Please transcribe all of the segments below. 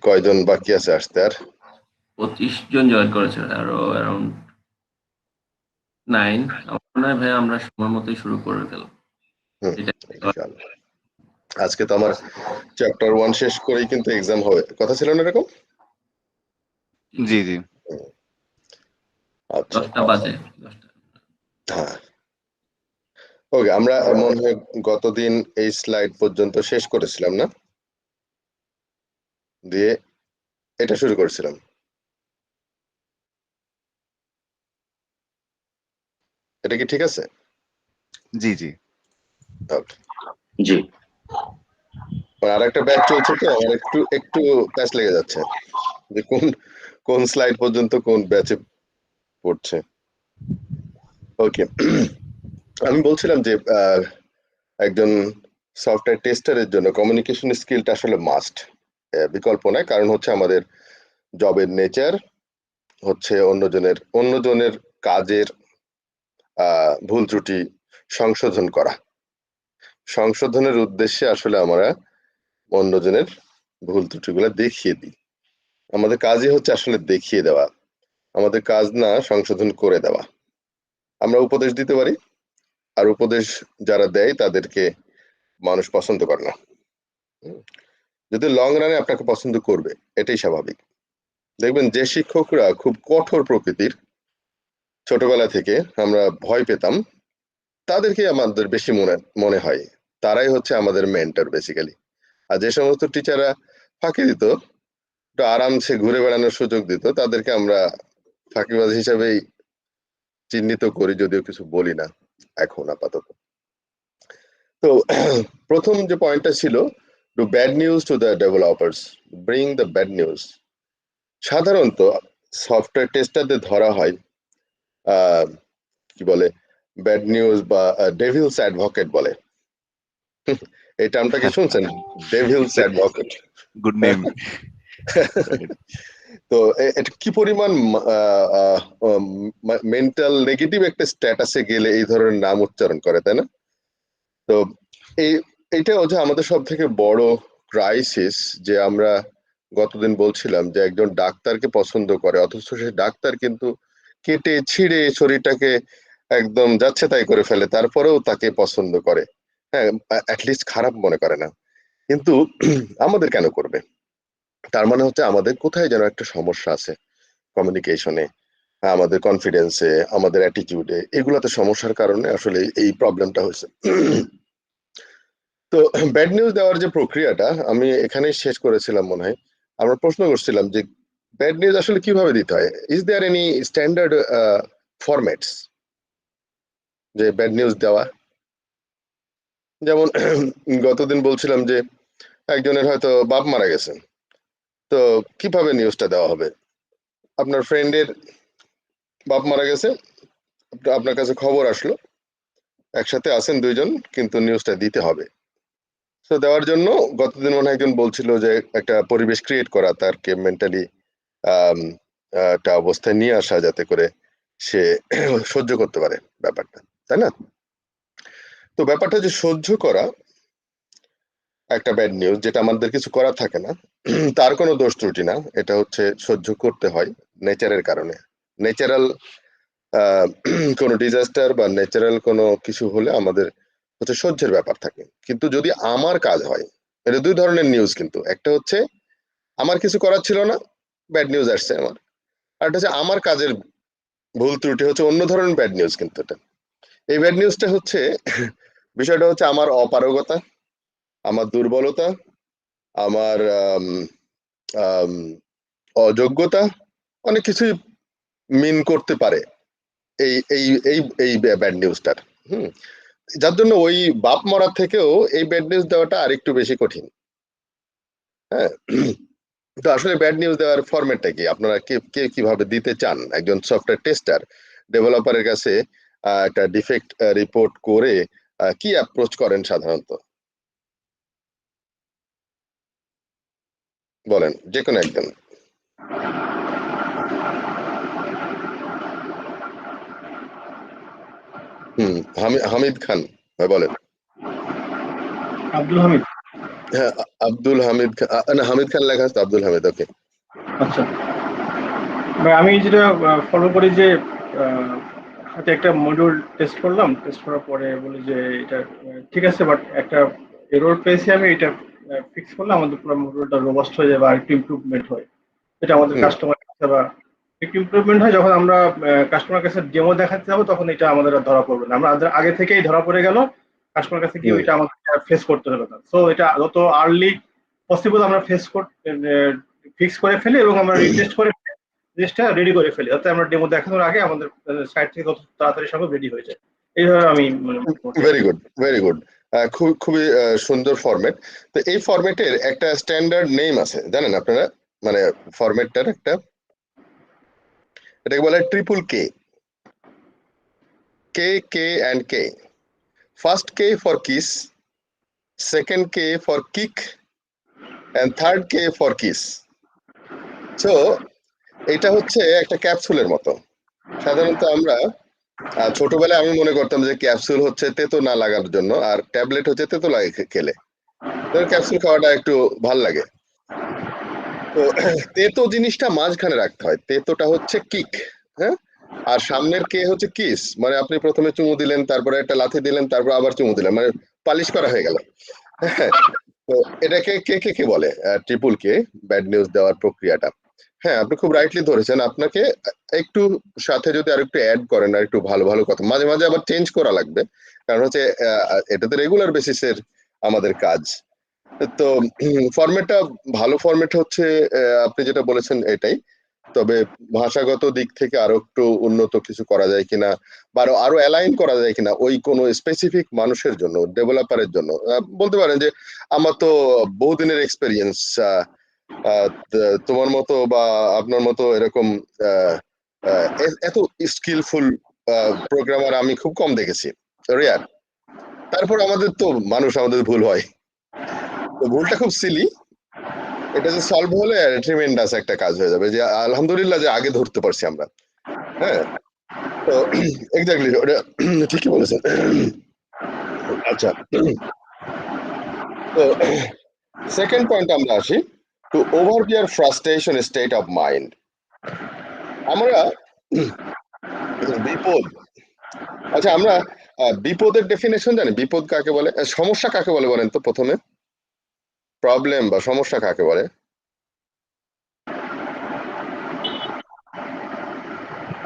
কয়জন বাকি আছে আসতে আর? 25 জন জয়েন করেছে, আরো অ্যারাউন্ড 9। আমার মনে হয় ভাই আমরা সময় মতোই শুরু করে ফেলবো। হুম, এটা ইনশাআল্লাহ। আজকে তো আমার চ্যাপ্টার 1 শেষ করেই কিন্তু এক্সাম হবে, কথা ছিল না এরকম? জি জি। হুম, আচ্ছা। 10টা বাজে, 10টা। হ্যাঁ, ওকে। আমরা মনে হয় গতদিন এই স্লাইড পর্যন্ত শেষ করেছিলাম না, দিয়ে এটা শুরু করেছিলাম। এটা কি ঠিক আছে? জি জি। ওকে। জি। আর একটা ব্যাচ চলছে তো আমার একটু একটু প্যাচ লেগে যাচ্ছে যে কোন কোন স্লাইড পর্যন্ত কোন ব্যাচে পড়ছে। ওকে, আমি বলছিলাম যে একজন সফটওয়্যার টেস্টারের জন্য কমিউনিকেশন স্কিলটা আসলে মাস্ট, বিকল্প নয়। কারণ হচ্ছে আমাদের জবের নেচার হচ্ছে অন্যজনের কাজের ভুল ত্রুটি সংশোধন করা। সংশোধনের উদ্দেশ্যে আসলে আমরা অন্যজনের ভুল ত্রুটিগুলো দেখিয়ে দিই। আমাদের কাজই হচ্ছে আসলে দেখিয়ে দেওয়া, আমাদের কাজ না সংশোধন করে দেওয়া। আমরা উপদেশ দিতে পারি, আর উপদেশ যারা দেয় তাদেরকে মানুষ পছন্দ করে না। যদি লং রানে আপনাকে পছন্দ করবে, এটাই স্বাভাবিক। দেখবেন যে শিক্ষকরা খুব কঠোর প্রকৃতির, ছোটবেলা থেকে আমরা ভয় পেতাম, তাদেরকে আমাদের বেশি মনে মনে হয় তারাই হচ্ছে আমাদের মেন্টর বেসিক্যালি। আর যে সমস্ত টিচাররা ফাঁকি দিত, একটু আরামসে ঘুরে বেড়ানোর সুযোগ দিত, তাদেরকে আমরা ফাঁকিবাজ হিসাবেই চিহ্নিত করি, যদিও কিছু বলি না এখন আপাতত। তো প্রথম যে পয়েন্টটা ছিল, to bad news to the developers, bring the bad news. সাধারণত সফটওয়্যার টেস্টারদের ধরা হয় কি বলে, ব্যাড নিউজ বা ডেভিলস অ্যাডভোকেট বলে। এই টার্মটা কি শুনছেন? Devil's advocate. Good name. তো এটা কি পরিমাণ মেন্টাল নেগেটিভ একটা স্ট্যাটাসে গেলে এই ধরনের নাম উচ্চারণ করে, তাই না? তো এই এইটা হচ্ছে আমাদের সব থেকে বড় ক্রাইসিস, যে আমরা গতদিন বলছিলাম যে একজন ডাক্তারকে পছন্দ করে, অথচ সে ডাক্তার কিন্তু কেটে ছিঁড়ে শরীরটাকে একদম যাচ্ছে তাই করে ফেলে, তারপরেও তাকে পছন্দ করে। হ্যাঁ, অ্যাটলিস্ট খারাপ মনে করে না। কিন্তু আমাদের কেন করবে? তার মানে হচ্ছে আমাদের কোথায় যেন একটা সমস্যা আছে, কমিউনিকেশনে, আমাদের কনফিডেন্সে, আমাদের অ্যাটিটিউডে, এগুলাতে সমস্যার কারণে আসলে এই প্রবলেমটা হয়েছে। তো ব্যাড নিউজ দেওয়ার যে প্রক্রিয়াটা আমি এখানেই শেষ করেছিলাম মনে হয়। আমরা প্রশ্ন করছিলাম যে ব্যাড নিউজ আসলে কিভাবে দিতে হয়। Is there any standard formats যে ব্যাড নিউজ দেওয়া? যেমন গতদিন বলছিলাম যে একজনের হয়তো বাপ মারা গেছে, তো কিভাবে নিউজটা দেওয়া হবে? আপনার ফ্রেন্ডের বাপ মারা গেছে, আপনার কাছে খবর আসলো, একসাথে আছেন দুইজন, কিন্তু নিউজটা দিতে হবে। তো দেওয়ার জন্য গতদিন মনে হয় একজন বলছিল যে একটা পরিবেশ ক্রিয়েট করা, তারকে মেন্টালি একটা অবস্থায় নিয়ে আসা, যাতে করে সে সহ্য করতে পারে ব্যাপারটা, তাই না? তো ব্যাপারটা যে সহ্য করা একটা ব্যাড নিউজ, যেটা আমাদের কিছু করার থাকে না, তার কোনো দোষ ত্রুটি না, এটা হচ্ছে সহ্য করতে হয় নেচারের কারণে। ন্যাচারাল কোনো ডিজাস্টার বা ন্যাচারাল কোনো কিছু হলে আমাদের হচ্ছে সহ্যের ব্যাপার থাকে। কিন্তু যদি আমার কাজ হয়, এটা দুই ধরনের নিউজ, কিন্তু একটা হচ্ছে আমার কিছু করার ছিল না, ব্যাড নিউজ আসছে আমার, আর এটা হচ্ছে আমার কাজের ভুল ত্রুটি, হচ্ছে অন্য ধরনের ব্যাড নিউজ। কিন্তু এটা, এই ব্যাড নিউজটা হচ্ছে বিষয়টা হচ্ছে আমার অপারগতা, আমার দুর্বলতা, আমার আম, অযোগ্যতা, অনেক কিছুই মিন করতে পারে এই এই এই এই ব্যাড নিউজটার। হুম, যার জন্য ওই বাপ মরার থেকেও এই ব্যাড নিউজ দেওয়াটা আরেকটু বেশি কঠিন। হ্যাঁ, তো আসলে ব্যাড নিউজ দেওয়ার ফরম্যাটটা কি, আপনারা কে কে কিভাবে দিতে চান? একজন সফটওয়্যার টেস্টার ডেভেলপারের কাছে একটা ডিফেক্ট রিপোর্ট করে কি অ্যাপ্রোচ করেন সাধারণত? বলেন, যে কোনো একজন। হামিদ খান ভাই বলেন। আব্দুল হামিদ। হ্যাঁ, আব্দুল হামিদ খান, না হামিদ খান লেখা আছে, আব্দুল হামিদ, ওকে। আচ্ছা ভাই, আমি যেটা ফলো করি যে হাতে একটা মডিউল টেস্ট করলাম, টেস্ট করার পরে বলি যে এটা ঠিক আছে, বাট একটা এরর পেয়েছি আমি, এটা ফিক্স করলে আমাদের পুরো মডিউলটা রোবাস্ট হয়ে যায় বা একটু ইমপ্রুভমেন্ট হয়। এটা আমাদের হুম, কাস্টমার কাছে বা একটু ইমপ্রুভমেন্ট হয় যখন আমরা কাস্টমার কাছে ডেমো দেখাতে যাবো, তখন এটা আমাদের আর ধরা পড়বে না। আমরা আগে থেকেই ধরা পড়ে গেল, কাস্টমার কাছে গিয়ে হুম, ওইটা আমাদের ফেস করতে হলো না। সো এটা যত আর্লি পসিবল আমরা ফিক্স করে ফেলি এবং আমরা রিটেস্ট করে জিনিসটা রেডি করে ফেলি, যাতে আমরা ডেমো দেখানোর আগে আমাদের সাইট থেকে কত তাড়াতাড়ি সব রেডি হয়ে যায়। এইভাবে আমি মানে মোটামুটি আর ভেরি কি। Good, very good. খুবই সুন্দর ফরম্যাট। তো এই ফরম্যাটের একটা স্ট্যান্ডার্ড নেম আছে, জানেন আপনারা? মানে ফরম্যাটটার একটা, এটাকে বলে triple K, K K and K. First K for kiss, second K for kick, and third K for kiss. So এটা হচ্ছে একটা ক্যাপসুলের মতো। সাধারণত আমরা ছোটবেলায় আমি মনে করতাম যে ক্যাপসুল হচ্ছে তেতো না লাগার জন্য, আর ট্যাবলেট হচ্ছে তেতো লাগে খেলে। ক্যাপসুল খাওয়াটা একটু ভাল লাগে। তো তেতো জিনিসটা মাঝখানে রাখতে হয়, তেতোটা হচ্ছে কিক, হ্যাঁ। আর সামনের কে হচ্ছে কিস, মানে আপনি প্রথমে চুমু দিলেন, তারপরে একটা লাথি দিলেন, তারপর আবার চুমু দিলেন, মানে পালিশ করা হয়ে গেল। হ্যাঁ, তো এটাকে কে কে কে বলে, ট্রিপল কে, ব্যাড নিউজ দেওয়ার প্রক্রিয়াটা। হ্যাঁ, আপনি খুব রাইটলি ধরেছেন। আপনাকে একটু সাথে যদি আর একটু অ্যাড করেন, আর একটু ভালো ভালো কথা মাঝে মাঝে আবার চেঞ্জ করা লাগবে, কারণ হচ্ছে এটাতে রেগুলার বেসিসের আমাদের কাজ। তো ফরম্যাটটা, ভালো ফরম্যাট হচ্ছে আপনি যেটা বলেছেন এটাই। তবে ভাষাগত দিক থেকে আরো একটু উন্নত কিছু করা যায় কিনা, বা আরো আরো অ্যালাইন করা যায় কিনা ওই কোনো স্পেসিফিক মানুষের জন্য, ডেভেলপারের জন্য। বলতে পারেন যে আমার তো বহুদিনের এক্সপেরিয়েন্স, তোমার মতো বা আপনার মতো এরকম আহ, এত স্কিলফুল প্রোগ্রামার আমি খুব কম দেখেছি, রেয়ার। তারপর আমাদের তো মানুষ, আমাদের ভুল হয়। তো ভুলটা খুব সিলি, এটা যে সলভ হলে ট্রিমেন্ডাস একটা কাজ হয়ে যাবে, যে আলহামদুলিল্লাহ যে আগে ধরতে পারছি আমরা। হ্যাঁ, তো এক্স্যাক্টলি ওটা ঠিকই বলেছেন। আচ্ছা, তো সেকেন্ড পয়েন্ট আমরা আসি, to overview frustration state of mind. আমরা বিপদ, আচ্ছা আমরা বিপদের ডেফিনেশন জানি? বিপদ কাকে বলে, সমস্যা কাকে বলে বলেন তো প্রথমে? প্রবলেম বা সমস্যা কাকে বলে?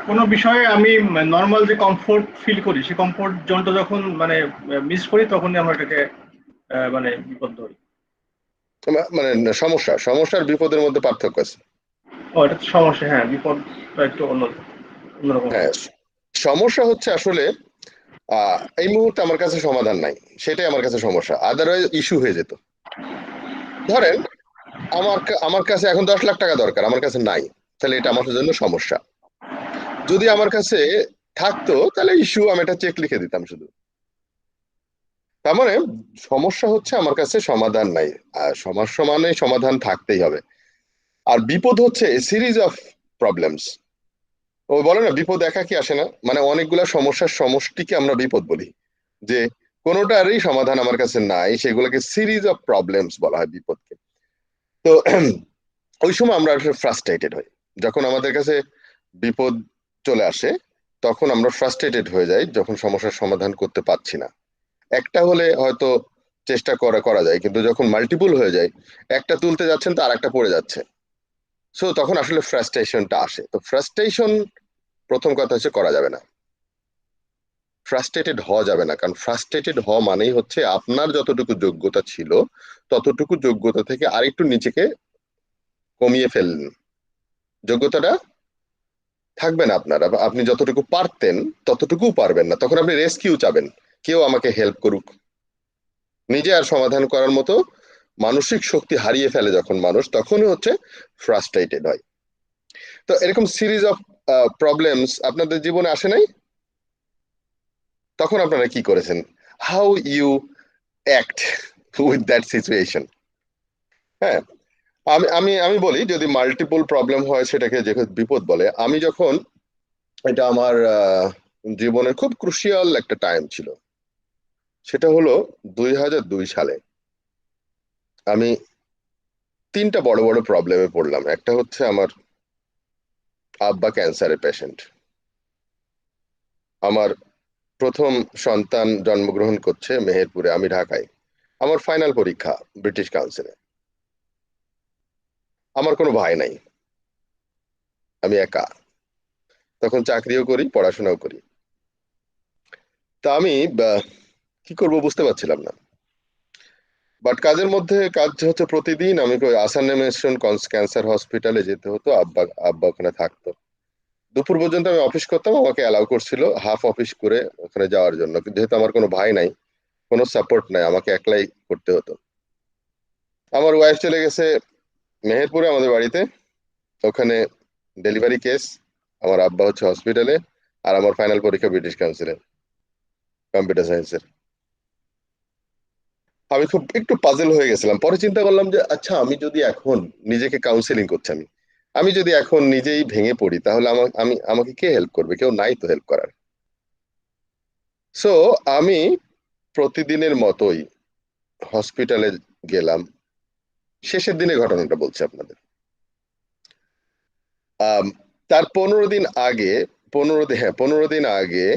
কোনো বিষয়ে আমি নর্মাল যে কমফোর্ট ফিল করি, সেই কমফোর্ট জোনটা যখন মানে মিস করি, তখনই আমরা এটাকে মানে বিপদ ধরি। মানে সমস্যা, সমস্যার বিপদের মধ্যে পার্থক্য আছে। ও, এটা তো সমস্যা, হ্যাঁ, বিপদটা একটু অন্যরকম হ্যাঁ, হয়। সমস্যা হচ্ছে আসলে এই মুহূর্তে আমার কাছে সমাধান নাই, সেটাই আমার কাছে সমস্যা, আদারওয়াইজ ইস্যু হয়ে যেত। ধরেন আমার কাছে এখন 10 লাখ টাকা দরকার, আমার কাছে নাই, তাহলে এটা আমার জন্য সমস্যা। যদি আমার কাছে থাকতো তাহলে ইস্যু, আমি একটা চেক লিখে দিতাম শুধু। তার মানে সমস্যা হচ্ছে আমার কাছে সমাধান নাই, আর সমস্যা মানে সমাধান থাকতেই হবে। আর বিপদ হচ্ছে সিরিজ অফ প্রবলেমস। ও বলে না, বিপদ একা কি আসে না, মানে অনেকগুলা সমস্যার সমষ্টিকে আমরা বিপদ বলি। যে কোনোটারই সমাধান আমার কাছে নাই, সেগুলোকে সিরিজ অফ প্রবলেমস বলা হয় বিপদকে। তো ওই সময় আমরা আসলে ফ্রাস্ট্রেটেড হই, যখন আমাদের কাছে বিপদ চলে আসে, তখন আমরা ফ্রাস্ট্রেটেড হয়ে যাই, যখন সমস্যার সমাধান করতে পারছি না। একটা হলে হয়তো চেষ্টা করা করা যায়, কিন্তু যখন মাল্টিপল হয়ে যায়, একটা তুলতে যাচ্ছেন তো আর একটা পড়ে যাচ্ছে, সো তখন আসলে ফ্রাস্ট্রেশনটা আসে। তো ফ্রাস্ট্রেশন, প্রথম কথা হচ্ছে করা যাবে না, ফ্রাস্ট্রেটেড হওয়া যাবে না, কারণ ফ্রাস্ট্রেটেড হওয়া মানেই হচ্ছে আপনার যতটুকু যোগ্যতা ছিল ততটুকু যোগ্যতা থেকে আরেকটু নিচেকে কমিয়ে ফেললেন, যোগ্যতাটা থাকবে না আপনার, আপনি যতটুকু পারতেন ততটুকু পারবেন না, তখন আপনি রেস্কিউ চাবেন, কেউ আমাকে হেল্প করুক। নিজে আর সমাধান করার মতো মানসিক শক্তি হারিয়ে ফেলে যখন মানুষ, তখনই হচ্ছে ফ্রাস্ট্রেটেড হয়। তো এরকম সিরিজ অফ প্রবলেমস আপনাদের জীবনে আসে নাই? তখন আপনারা কি করেছেন? How you act with that situation? হ্যাঁ, আমি আমি আমি বলি, যদি মাল্টিপল প্রবলেম হয় সেটাকে যে বিপদ বলে। আমি যখন, এটা আমার জীবনের খুব ক্রুশিয়াল একটা টাইম ছিল, সেটা হলো 2002 সালে। আমি 3টা বড় বড় প্রবলেমে পড়লাম। একটা হচ্ছে আমার আব্বা ক্যান্সারের পেশেন্ট। আমার প্রথম সন্তান জন্মগ্রহণ করছে মেহেরপুরে, আমি ঢাকায়। আমার ফাইনাল পরীক্ষা ব্রিটিশ কাউন্সিলে। আমার কোনো ভাই নাই, আমি একা। তখন চাকরিও করি, পড়াশোনাও করি। তা আমি কি করব বুঝতে পারছিলাম না। বাট কাজের মধ্যে কাজ হচ্ছে, প্রতিদিন আমি আসান নেমেশন ক্যান্সার হসপিটালে যেতে হতো। আব্বা আব্বা ওখানে থাকতো। দুপুর পর্যন্ত আমি অফিস করতাম, আমাকে অ্যালাউ করছিল হাফ অফিস করে ওখানে যাওয়ার জন্য। কিন্তু যেহেতু আমার কোনো ভাই নাই, কোনো সাপোর্ট নাই, আমাকে একলাই করতে হতো। আমার ওয়াইফ চলে গেছে মেহেরপুরে আমাদের বাড়িতে, ওখানে ডেলিভারি কেস। আমার আব্বা হচ্ছে হসপিটালে, আর আমার ফাইনাল পরীক্ষা ব্রিটিশ কাউন্সিলে, কম্পিউটার সায়েন্সের। আমি খুব একটু পাজল হয়ে গেছিলাম। পরে চিন্তা করলাম যে আচ্ছা, আমি যদি এখন নিজেকে কাউন্সেলিং করছি, আমি আমি যদি এখন নিজেই ভেঙে পড়ি, তাহলে আমাকে কে হেল্প করবে? কেউ নাই তো হেল্প করার। সো আমি প্রতিদিনের মতোই হসপিটালে গেলাম। শেষের দিনে ঘটনাটা বলছি আপনাদের। আম, তার 15 দিন আগে, 15 দিন আগে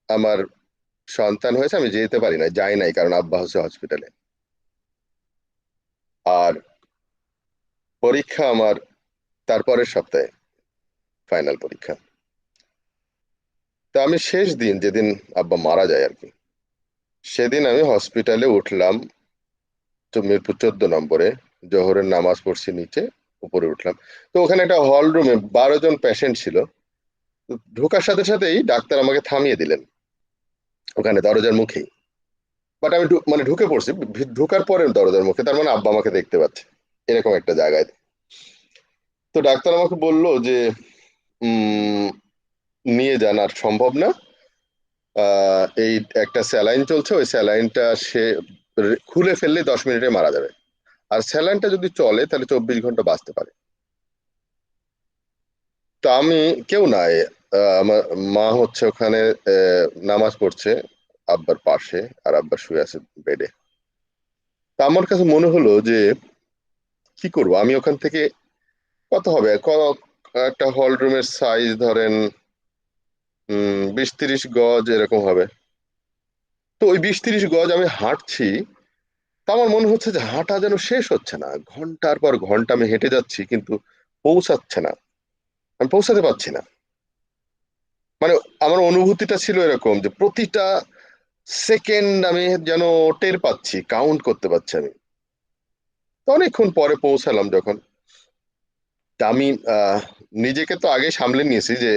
আমার সন্তান হয়েছে। আমি যেতে পারি না, যাই নাই, কারণ আব্বা হচ্ছে হসপিটালে। আর পরীক্ষা আমার তারপরের সপ্তাহে, ফাইনাল পরীক্ষা। তা আমি শেষ দিন, যেদিন আব্বা মারা যায় আর কি, সেদিন আমি হসপিটালে উঠলাম মিরপুর 14 নম্বরে। জোহরের নামাজ পড়ছি, নিচে উপরে উঠলাম। তো ওখানে একটা হল রুমে 12 জন পেশেন্ট ছিল। তো ঢোকার সাথে সাথেই ডাক্তার আমাকে থামিয়ে দিলেন ওখানে দরজার মুখেই। বাট আমি মানে ঢুকে পড়ছি, ঢোকার পরে দরজার মুখে, তার মানে আব্বা আমাকে দেখতে পাচ্ছে এরকম একটা জায়গায়। তো ডাক্তার আমাকে বলল যে উম নিয়ে যান, আর সম্ভব না। এই একটা স্যালাইন চলছে, ওই স্যালাইনটা সে খুলে ফেললে 10 মিনিটে মারা যাবে। আর স্যালাইনটা যদি চলে তাহলে 24 ঘন্টা বাঁচতে পারে। তো আমি, কেউ নাই, আমার মা হচ্ছে ওখানে নামাজ পড়ছে আব্বার পাশে, আর আব্বা শুয়ে আছে বেডে। তা আমার কাছে মনে হলো যে কি করব আমি ওখান থেকে। কত হবে, একটা হল রুমের সাইজ ধরেন 20-30 গজ এরকম হবে। তো ওই 20-30 গজ আমি হাঁটছি। তা আমার মনে হচ্ছে যে হাঁটা যেন শেষ হচ্ছে না, ঘন্টার পর ঘন্টা আমি হেঁটে যাচ্ছি, কিন্তু পৌঁছাচ্ছে না, আমি পৌঁছাতে পারছি না। মানে আমার অনুভূতিটা ছিল এরকম যে প্রতিটা সেকেন্ড আমি যেন টের পাচ্ছি, কাউন্ট করতে পারছি আমি। তো অনেকক্ষণ পরে পৌঁছালাম যখন, তা আমি নিজেকে তো আগে সামলে নিয়েছি যে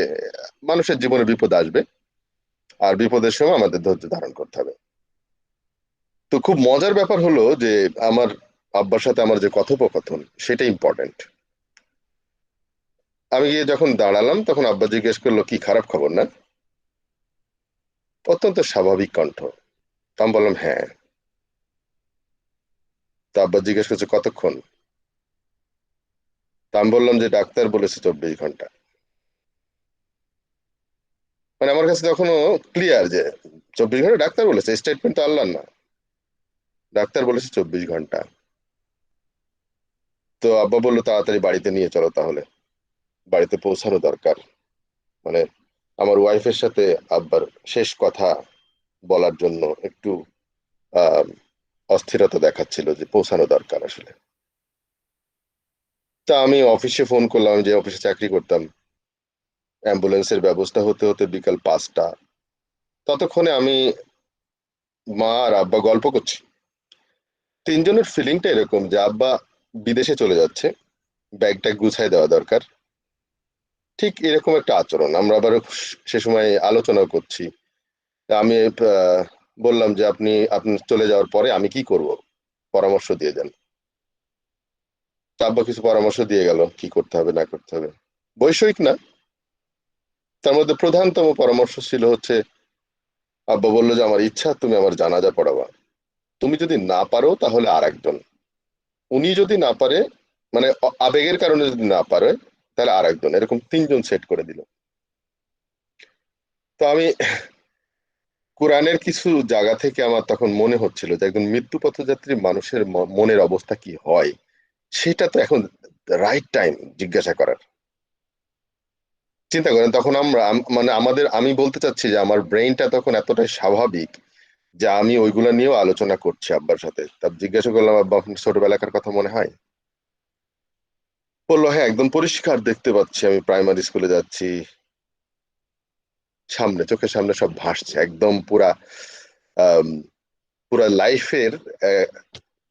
মানুষের জীবনে বিপদ আসবে, আর বিপদের সময় আমাদের ধৈর্য ধারণ করতে হবে। তো খুব মজার ব্যাপার হলো যে আমার আব্বার সাথে আমার যে কথোপকথন, সেটা ইম্পর্টেন্ট। আমি গিয়ে যখন দাঁড়ালাম, তখন আব্বা জিজ্ঞেস করলো, কি খারাপ খবর না? অত্যন্ত স্বাভাবিক কণ্ঠ। তা আমি বললাম হ্যাঁ। তা আব্বা জিজ্ঞেস করছে কতক্ষণ? তা আমি বললাম যে ডাক্তার বলেছে 24 ঘন্টা। মানে আমার কাছে তখনও ক্লিয়ার যে 24 ঘন্টা ডাক্তার বলেছে, স্টেটমেন্ট তো আল্লাহর না, ডাক্তার বলেছে 24 ঘন্টা। তো আব্বা বললো তাড়াতাড়ি বাড়িতে নিয়ে চলো, তাহলে বাড়িতে পৌঁছানো দরকার। মানে আমার ওয়াইফের সাথে আব্বার শেষ কথা বলার জন্য একটু আহ অস্থিরতা দেখাচ্ছিল, যে পৌঁছানো দরকার আসলে। তা আমি অফিসে ফোন করলাম, আমি যে অফিসে চাকরি করতাম। অ্যাম্বুলেন্সের ব্যবস্থা হতে হতে বিকাল 5টা। ততক্ষণে আমি, মা আর আব্বা গল্প করছি। তিনজনের ফিলিংটা এরকম যে আব্বা বিদেশে চলে যাচ্ছে, ব্যাগটা গুছাই দেওয়া দরকার। ঠিক এরকম একটা আচরণ। আমরা আবার সে সময় আলোচনা করছি। তা আমি বললাম যে আপনি আপনি চলে যাওয়ার পরে আমি কি করব, পরামর্শ দিয়ে দেন। তা আব্বা কিছু পরামর্শ দিয়ে গেল কি করতে হবে না করতে হবে, বৈষয়িক না। তার মধ্যে প্রধানতম পরামর্শ ছিল হচ্ছে, আব্বা বললো যে আমার ইচ্ছা তুমি আমার জানাজা পড়াবা। তুমি যদি না পারো তাহলে আর একজন, উনি যদি না পারে, মানে আবেগের কারণে যদি না পারে, তাহলে আর একজন, এরকম 3জন সেট করে দিল। তো আমি কোরআনের কিছু জায়গা থেকে আমার তখন মনে হচ্ছিল যে একজন মৃত্যু পথযাত্রী মানুষের মনের অবস্থা কি হয়, সেটা তো এখন রাইট টাইম জিজ্ঞাসা করার। চিন্তা করেন তখন মানে আমি বলতে চাচ্ছি যে আমার ব্রেইনটা তখন এতটাই স্বাভাবিক যে আমি ওইগুলা নিয়েও আলোচনা করছি আব্বার সাথে। তা জিজ্ঞাসা করলাম, আব্বা আপনার ছোটবেলাকার কথা মনে হয়? বললো হ্যাঁ একদম পরিষ্কার দেখতে পাচ্ছি, আমি প্রাইমারি স্কুলে যাচ্ছি, সামনে চোখের সামনে সব ভাসছে একদম পুরা আহ পুরা লাইফের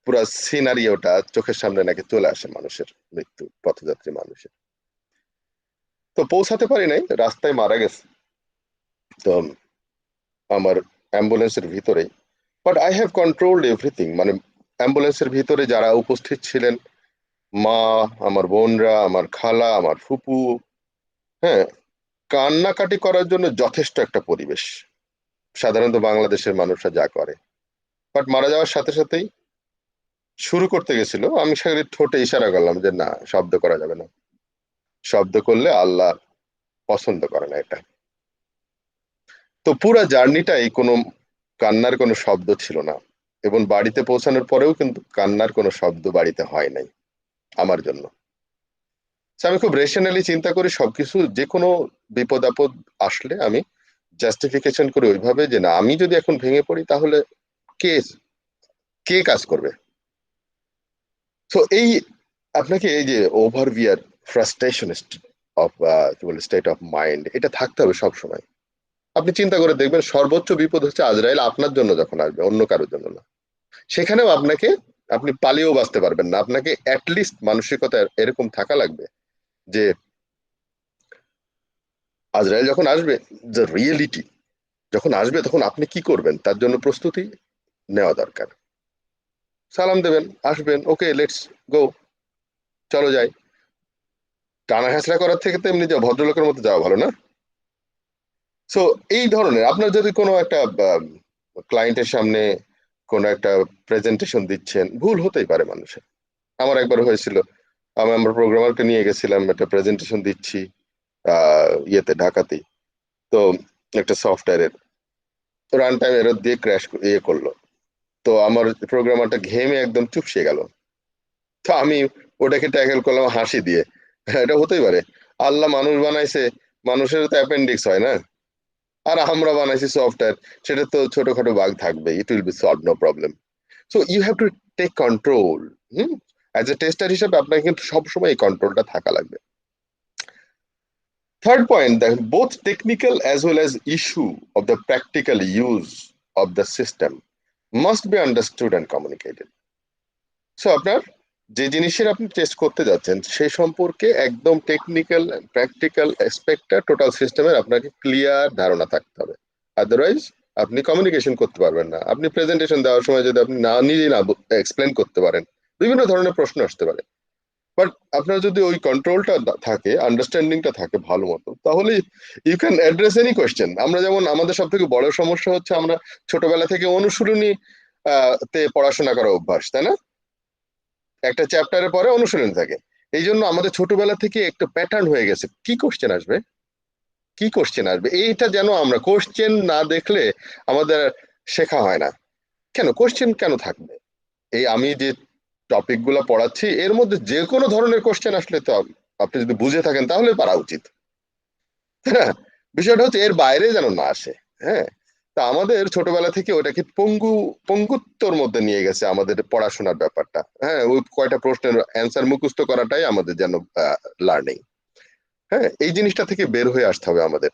পুরা সিনারিওটা চোখের সামনে নাকি চলে আসে মানুষের, মৃত্যু পথযাত্রী মানুষের। তো পৌঁছাতে পারি নাই, রাস্তায় মারা গেছে। তো আমার অ্যাম্বুলেন্সের ভিতরেই, but I have controlled everything. মানে অ্যাম্বুলেন্সের ভিতরে যারা উপস্থিত ছিলেন, মা, আমার বোনরা, আমার খালা, আমার ফুপু, হ্যাঁ, কান্নাকাটি করার জন্য যথেষ্ট একটা পরিবেশ, সাধারণত বাংলাদেশের মানুষরা যা করে। বাট মারা যাওয়ার সাথে সাথেই শুরু করতে গেছিল, আমি সেখানে ঠোঁটে ইশারা করলাম যে না, শব্দ করা যাবে না, শব্দ করলে আল্লাহ পছন্দ করে না এটা। তো পুরা জার্নিটাই কোনো কান্নার কোনো শব্দ ছিল না, এবং বাড়িতে পৌঁছানোর পরেও কিন্তু কান্নার কোনো শব্দ বাড়িতে হয় নাই আমার জন্য। So আমি খুব রেশনালি চিন্তা করি সবকিছু, যে কোনো বিপদ আপদ আসলে আমি জাস্টিফিকেশন করি ওইভাবে যে না, আমি যদি এখন ভেঙে পড়ি তাহলে কে কে কাজ করবে। তো এই আপনাকে এই যে ওভারভিয়ার ফ্রাস্ট্রেশন অফ কি বলে স্টেট অফ মাইন্ড, এটা থাকতে হবে সব সময়। আপনি চিন্তা করে দেখবেন সর্বোচ্চ বিপদ হচ্ছে আজরাইল আপনার জন্য যখন আসবে, অন্য কারোর জন্য না। সেখানেও আপনি পালিয়েও বাঁচতে পারবেন না। আপনাকে অ্যাটলিস্ট মানসিকতা এরকম থাকা লাগবে যে আজরাইল যখন আসবে, দ্য রিয়েলিটি যখন আসবে তখন আপনি কি করবেন তার জন্য প্রস্তুতি নেওয়া দরকার। সালাম দেবেন, আসবেন, ওকে লেটস গো, চলো যাই। টানা হেঁচড়া করার থেকে তো এমনি ভদ্রলোকের মতো যাওয়া ভালো না? সো এই ধরনের আপনার যদি কোনো একটা ক্লায়েন্টের সামনে কোনো একটা প্রেজেন্টেশন দিচ্ছেন, ভুল হতেই পারে মানুষের। আমার একবার হয়েছিল, আমার প্রোগ্রামারকে নিয়ে গেছিলাম, একটা প্রেজেন্টেশন দিচ্ছি ইয়েতে, ঢাকাতেই। তো একটা সফটওয়্যারের রান টাইম এরর দিয়ে ক্র্যাশ করলো। তো আমার প্রোগ্রামারটা ঘেমে একদম চুপসে গেল। তো আমি ওটাকে ট্যাকেল করলাম হাসি দিয়ে, এটা হতেই পারে, আল্লাহ মানুষ বানাইছে, মানুষের তো অ্যাপেন্ডিক্স হয় না, আর আমরা বানাইছি সফটওয়্যার, সেটা তো ছোটখাটো বাগ থাকবে, it will be solve, no problem. So you have to take control. As a tester হিসেবে আপনার কিন্তু সবসময় এই কন্ট্রোলটা থাকা লাগবে। থার্ড পয়েন্ট দেখেন, both technical as well as issue of the practical use of the system must be understood and communicated. So আপনার যে জিনিসের আপনি টেস্ট করতে যাচ্ছেন সেই সম্পর্কে একদম টেকনিক্যাল প্র্যাকটিক্যাল অ্যাসপেক্টটা টোটাল সিস্টেমের আপনাকে ক্লিয়ার ধারণা থাকতে হবে। আদারওয়াইজ আপনি কমিউনিকেশন করতে পারবেন না। আপনি প্রেজেন্টেশন দেওয়ার সময় যদি আপনি নিজে না এক্সপ্লেন করতে পারেন, বিভিন্ন ধরনের প্রশ্ন আসতে পারে। বাট আপনার যদি ওই কন্ট্রোলটা থাকে, আন্ডারস্ট্যান্ডিংটা থাকে ভালো মতো, তাহলে you can address any question. আমরা যেমন, আমাদের সব থেকে বড় সমস্যা হচ্ছে আমরা ছোটবেলা থেকে অনুশীলনী তে পড়াশোনা করা অভ্যাস, তাই না? একটা চ্যাপ্টারের পরে অনুশীলন থাকে। এই জন্য আমাদের ছোটবেলা থেকে একটা প্যাটার্ন হয়ে গেছে, কি কোশ্চেন আসবে, কি কোশ্চেন আসবে, এইটা যেন আমরা কোশ্চেন না দেখলে আমাদের শেখা হয় না। কেন কোশ্চেন কেন থাকবে? এই আমি যে টপিক গুলা পড়াচ্ছি এর মধ্যে যে কোনো ধরনের কোশ্চেন আসলে তো আপনি যদি বুঝে থাকেন তাহলে পারা উচিত, তাই না? বিষয়টা হচ্ছে এর বাইরে যেন না আসে। হ্যাঁ, তা আমাদের ছোটবেলা থেকে ওটাকে পঙ্গুত্বর মধ্যে নিয়ে গেছে আমাদের পড়াশোনার ব্যাপারটা। হ্যাঁ, ওই কয়টা প্রশ্নের অ্যান্সার মুখস্থ করাটাই আমাদের যেন লার্নিং। হ্যাঁ, এই জিনিসটা থেকে বের হয়ে আসতে হবে আমাদের।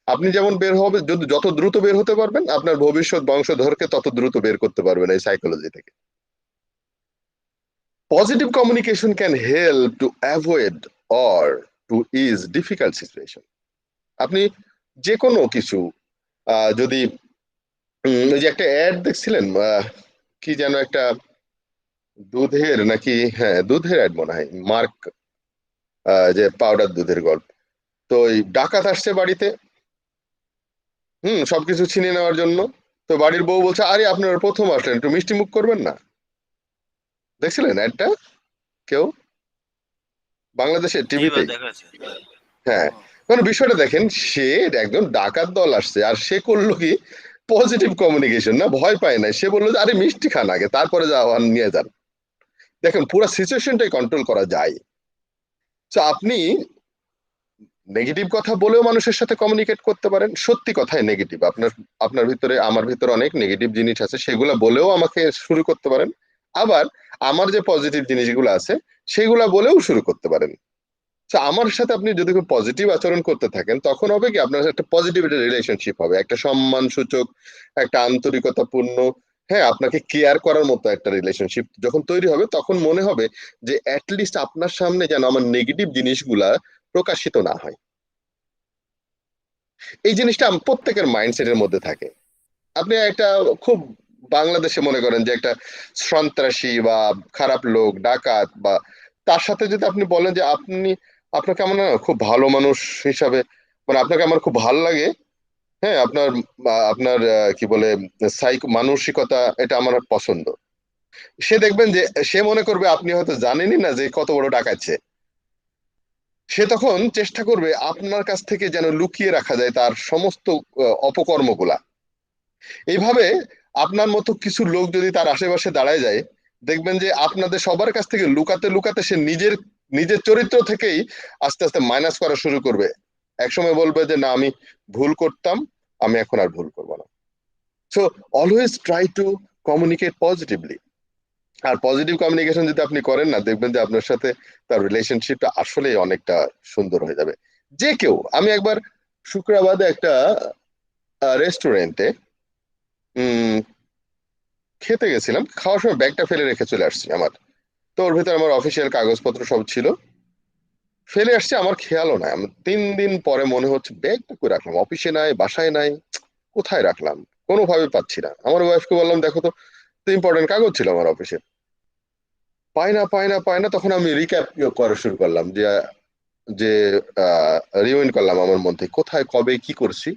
আপনি যেমন বের হবে, যদি যত দ্রুত বের হতে পারবেন আপনার ভবিষ্যৎ বংশধরকে তত দ্রুত বের করতে পারবেন এই সাইকোলজি থেকে। Positive communication can help to avoid or to ease difficult situation. আপনি যে কোনো কিছু যদি ওই যে একটা অ্যাড দেখছিলেন, কি যেন একটা দুধের নাকি, হ্যাঁ দুধের অ্যাড মনে হয়, মার্ক, যে পাউডার দুধের গল্প। তো ওই ডাকাত আসছে বাড়িতে, সবকিছু ছিনিয়ে নেওয়ার জন্য। তো বাড়ির বউ বলছে, আরে আপনারা প্রথম আসলেন, একটু মিষ্টি মুখ করবেন না। দেখছিলেন অ্যাডটা কেউ বাংলাদেশের জি টিভিতে? ভাই দেখাচ্ছে। হ্যাঁ, মানে বিষয়টা দেখেন, সে একজন ডাকাত দল আসছে আর সে করলো কি, পজিটিভ কমিউনিকেশন না, ভয় পায় না, সে বললো যে আরে মিষ্টি খান আগে তারপরে যাওয়ার নিয়ে যান। দেখেন পুরো সিচুয়েশনটাই কন্ট্রোল করা যায়। তো আপনি নেগেটিভ কথা বলেও মানুষের সাথে কমিউনিকেট করতে পারেন, সত্যি কথাই নেগেটিভ আপনার আপনার ভিতরে আমার ভিতরে অনেক নেগেটিভ জিনিস আছে, সেগুলো বলেও আমাকে শুরু করতে পারেন। আবার আমার যে পজিটিভ জিনিসগুলো আছে সেগুলা বলেও শুরু করতে পারেন। তো আমার সাথে আপনি যদি পজিটিভ আচরণ করতে থাকেন তখন হবে কি আপনার একটা পজিটিভ একটা রিলেশনশিপ হবে, একটা সম্মান সূচক, একটা আন্তরিকতাপূর্ণ, হ্যাঁ আপনাকে কেয়ার করার মতো একটা রিলেশনশিপ যখন তৈরি হবে তখন মনে হবে যে অ্যাটলিস্ট আপনার সামনে যেন আমার নেগেটিভ জিনিসগুলা প্রকাশিত না হয়। এই জিনিসটা প্রত্যেকের মাইন্ডসেটের মধ্যে থাকে। আপনি একটা খুব বাংলাদেশে মনে করেন যে একটা সন্ত্রাসী বা খারাপ লোক ডাকাত বা তার সাথে যদি আপনি বলেন যে আপনি আপনাকে আমার না খুব ভালো মানুষ হিসাবে, মানে আপনাকে আমার খুব ভালো লাগে, হ্যাঁ আপনার আপনার কি বলে মানসিকতা এটা আমার পছন্দ, সে দেখবেন যে সে মনে করবে আপনি হয়তো জানেনই না যে কত বড় ডাকাচ্ছে। সে তখন চেষ্টা করবে আপনার কাছ থেকে যেন লুকিয়ে রাখা যায় তার সমস্ত অপকর্মগুলা। এইভাবে আপনার মতো কিছু লোক যদি তার আশেপাশে দাঁড়ায় যায়, দেখবেন যে আপনাদের সবার কাছ থেকে লুকাতে লুকাতে সে নিজের নিজের চরিত্র থেকেই আস্তে আস্তে মাইনাস করা শুরু করবে। একসময় বলবে যে না আমি ভুল করতাম, আমি এখন আর ভুল করবো না। So always try to communicate positively. আর পজিটিভ কমিউনিকেশন যদি আপনি করেন না, দেখবেন যে আপনার সাথে তার রিলেশনশিপটা আসলেই অনেকটা সুন্দর হয়ে যাবে। যে কেউ, আমি একবার শুক্রবারে একটা রেস্টুরেন্টে খেতে গেছিলাম, খাওয়ার সময় ব্যাগটা ফেলে রেখে চলে আসছি আমার। তো ওর ভিতরে আমার অফিসিয়াল কাগজপত্র সব ছিল, ফেলে আসছি, আমার খেয়ালও নাই। আমি 3 দিন পরে মনে হচ্ছে ব্যাগটা কই রাখলাম, অফিসে নাই, বাসায় নাই, কোথায় রাখলাম, কোনোভাবে পাচ্ছি না। আমার ওয়াইফকে বললাম দেখো তো, তো ইম্পর্টেন্ট কাগজ ছিল আমার অফিসে, পাই না পাই না পাই না। তখন আমি রিক্যাপ করা শুরু করলাম যে যে রিউইন্ড করলাম আমার মধ্যে কোথায় কবে কি করছি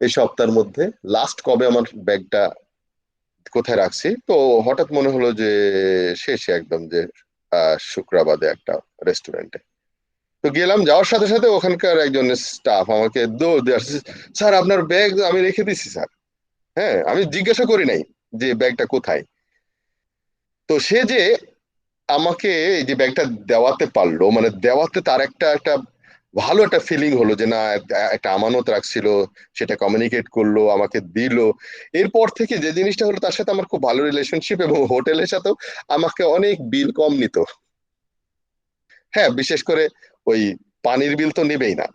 এই সপ্তাহের মধ্যে, লাস্ট কবে আমার ব্যাগটা কোথায় রাখছি। তো হঠাৎ মনে হলো যে শেষে একদম যে শুক্রাবাদে একটা রেস্টুরেন্টে। তো গেলাম, যাওয়ার সাথে সাথে ওখানকার একজন স্টাফ আমাকে দৌড় দিয়ে আসছে, স্যার আপনার ব্যাগ আমি রেখে দিছি স্যার। হ্যাঁ আমি জিজ্ঞাসা করি নাই যে ব্যাগটা কোথায়। তো সে যে আমাকে এই যে ব্যাগটা দেওয়াতে পারলো, মানে দেওয়াতে তার একটা একটা ভালো একটা ফিলিং হলো যে না একটা আমানত রাখছিল, সেটা কমিউনিকেট করলো আমাকে দিল। এরপর থেকে যে জিনিসটা হলো তার সাথে আমার খুব ভালো রিলেশনশিপ, এবং হোটেলের সাথেও আমাকে অনেক বিল কম নিত। হ্যাঁ বিশেষ করে ওই পানির বিল তো নেবেই না।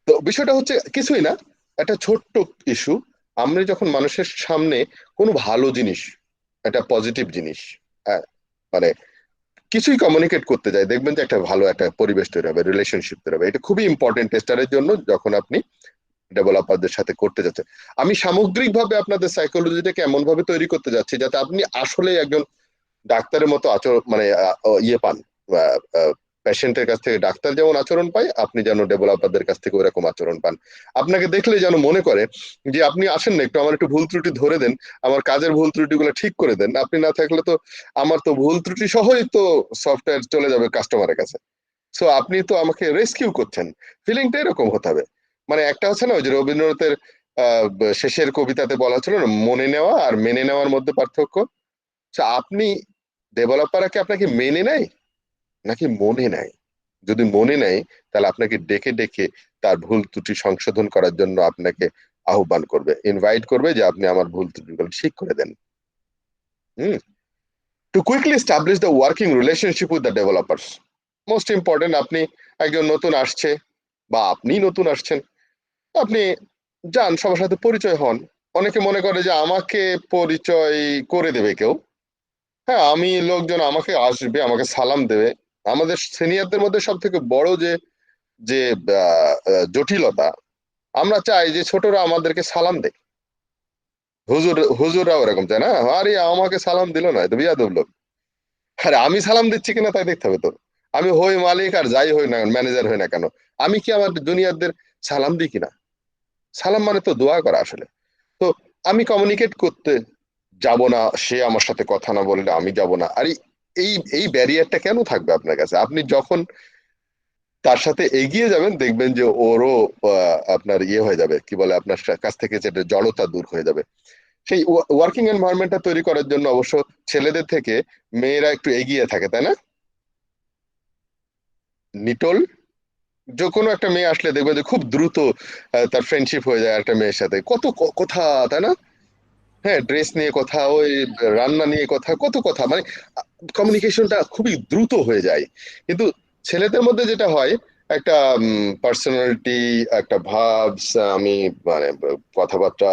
তো বিষয়টা হচ্ছে কিছুই না, একটা ছোট্ট ইস্যু। আমরা যখন মানুষের সামনে কোনো ভালো জিনিস, একটা পজিটিভ জিনিস, আহ, মানে কিছুই কমিউনিকেট করতে যায়, দেখবেন যে একটা ভালো একটা পরিবেশ তৈরি হবে, রিলেশনশিপ তৈরি হবে। এটা খুবই ইম্পর্টেন্ট টেস্টারের জন্য যখন আপনি ডেভেলপারদের সাথে করতে যাচ্ছেন। আমি সামগ্রিকভাবে আপনাদের সাইকোলজিটাকে এমন ভাবে তৈরি করতে যাচ্ছি যাতে আপনি আসলে একজন ডাক্তারের মতো আচরণ, মানে ইয়ে পান, পেশেন্টের কাছ থেকে ডাক্তার যেমন আচরণ পায় আপনি যেন ডেভেলপারদের কাছ থেকে ওরকম আচরণ পান। আপনাকে দেখলে যেন মনে করে যে আপনি আসেন না, একটু আমার একটু ভুল ত্রুটি ধরে দেন, আমার কাজের ভুল ত্রুটিগুলো ঠিক করে দেন, আপনি না থাকলে তো আমার তো ভুল ত্রুটি সহই তো সফটওয়্যার চলে যাবে কাস্টমারের কাছে। সো আপনি তো আমাকে রেস্কিউ করছেন, ফিলিংটা এরকম হতে হবে। মানে একটা হচ্ছে না ওই যে রবীন্দ্রনাথের শেষের কবিতাতে বলা ছিল না, মনে নেওয়া আর মেনে নেওয়ার মধ্যে পার্থক্য। আপনি ডেভেলপারকে আপনাকে মেনে নেয় নাকি মনে নেয়? যদি মনে নেয় তাহলে আপনাকে ডেকে ডেকে তার ভুল ত্রুটি সংশোধন করার জন্য আপনাকে আহ্বান করবে, ইনভাইট করবে যে আপনি আমার ভুল ত্রুটিগুলো ঠিক করে দেন। হুম। To quickly establish the working relationship with the developers, most important. আপনি একজন নতুন আসছে বা আপনি নতুন আসছেন, আপনি যান সবার সাথে পরিচয় হন। অনেকে মনে করে যে আমাকে পরিচয় করে দেবে কেউ, হ্যাঁ আমি লোকজন আমাকে আসবে আমাকে সালাম দেবে। আমাদের সিনিয়রদের মধ্যে সব থেকে বড় যে যে জটিলতা, আমরা চাই যে ছোটরা আমাদেরকে সালাম দেয়। হুজুররা ওরকম চায় না, আরে আমাকে সালাম দিল না, তো বিয়াদব লোক। আরে আমি সালাম দিচ্ছি কিনা তাই দেখতে হবে তো। আমি হই মালিক আর যাই হই না, ম্যানেজার হই না কেন, আমি কি আমার জুনিয়রদের সালাম দিই কিনা? সালাম মানে তো দোয়া করা আসলে। তো আমি কমিউনিকেট করতে যাব না, সে আমার সাথে কথা না বললে আমি যাব না। আর এই এই ব্যারিয়ারটা কেন থাকবে আপনার কাছে? আপনি যখন তার সাথে এগিয়ে যাবেন, দেখবেন যে ওরও আপনার ইয়ে হয়ে যাবে, কি বলে, আপনার কাছ থেকে যেটা জড়তা দূর হয়ে যাবে। সেই ওয়ার্কিং এনভায়রনমেন্টটা তৈরি করার জন্য অবশ্য ছেলেদের থেকে মেয়েরা একটু এগিয়ে থাকে, তাই না? নিটোল, যে কোনো একটা মেয়ে আসলে দেখবে যে খুব দ্রুত তার ফ্রেন্ডশিপ হয়ে যায় একটা মেয়ের সাথে, কত কথা, তাই না? হ্যাঁ, ড্রেস নিয়ে কথা, ওই রান্না নিয়ে কথা, কত কথা, মানে কমিউনিকেশনটা খুবই দ্রুত হয়ে যায়। কিন্তু ছেলেদের মধ্যে যেটা হয়, একটা পার্সোনালিটি, একটা ভাবস, আমি মানে কথাবার্তা,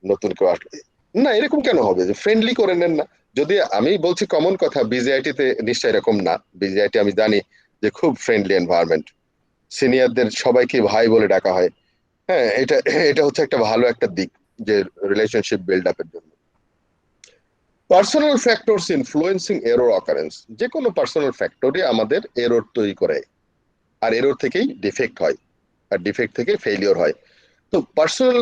নতুন কেউ আসলে না এরকম কেন হবে, যে ফ্রেন্ডলি করে নেন না। যদি আমি বলছি কমন কথা, বিজিআইটি তে নিশ্চয় এরকম না। বিজিআইটি আমি জানি যে খুব ফ্রেন্ডলি এনভায়রনমেন্ট, সিনিয়রদের সবাইকে ভাই বলে ডাকা হয়। হ্যাঁ, এটা এটা হচ্ছে একটা ভালো একটা দিক, যে রিলেশনশিপ বিল্ড আপের জন্য। Personal factors influencing error occurrence, যে কোনো পার্সোনাল ফ্যাক্টরই আমাদের এরর তৈরি করে, আর এরর থেকেই ডিফেক্ট হয়, আর ডিফেক্ট থেকে ফেলিওর হয়। তো পার্সোনাল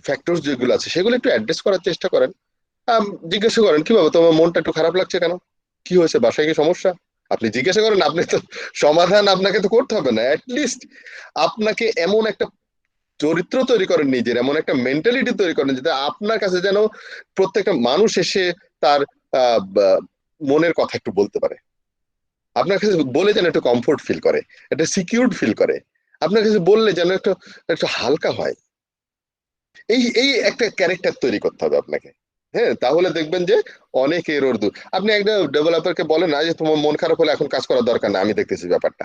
ফ্যাক্টরস যেগুলো আছে সেগুলো একটু অ্যাড্রেস করার চেষ্টা করেন। জিজ্ঞাসা করেন, কি বাবা তোমার মনটা একটু খারাপ লাগছে কেন, কি হয়েছে, বাসায় কি সমস্যা? আপনি জিজ্ঞাসা করেন, আপনি তো সমাধান আপনাকে তো করতে হবে না, অ্যাটলিস্ট আপনাকে এমন একটা চরিত্র তৈরি করেন, নিজের এমন একটা মেন্টালিটি তৈরি করেন, যেটা আপনার কাছে যেন প্রত্যেকটা মানুষ এসে তার মনের কথা একটু বলতে পারে, আপনার কাছে বলে যেন একটু কমফোর্ট ফিল করে, একটা সিকিউরড ফিল করে, আপনার কাছে বললে যেন একটু একটু হালকা হয়। এই এই একটা ক্যারেক্টার তৈরি করতে হবে আপনাকে। হ্যাঁ, তাহলে দেখবেন যে অনেক এরর দূর। আপনি একটা ডেভেলপারকে বলেন না যে তোমার মন খারাপ হলে এখন কাজ করার দরকার না, আমি দেখতেছি ব্যাপারটা,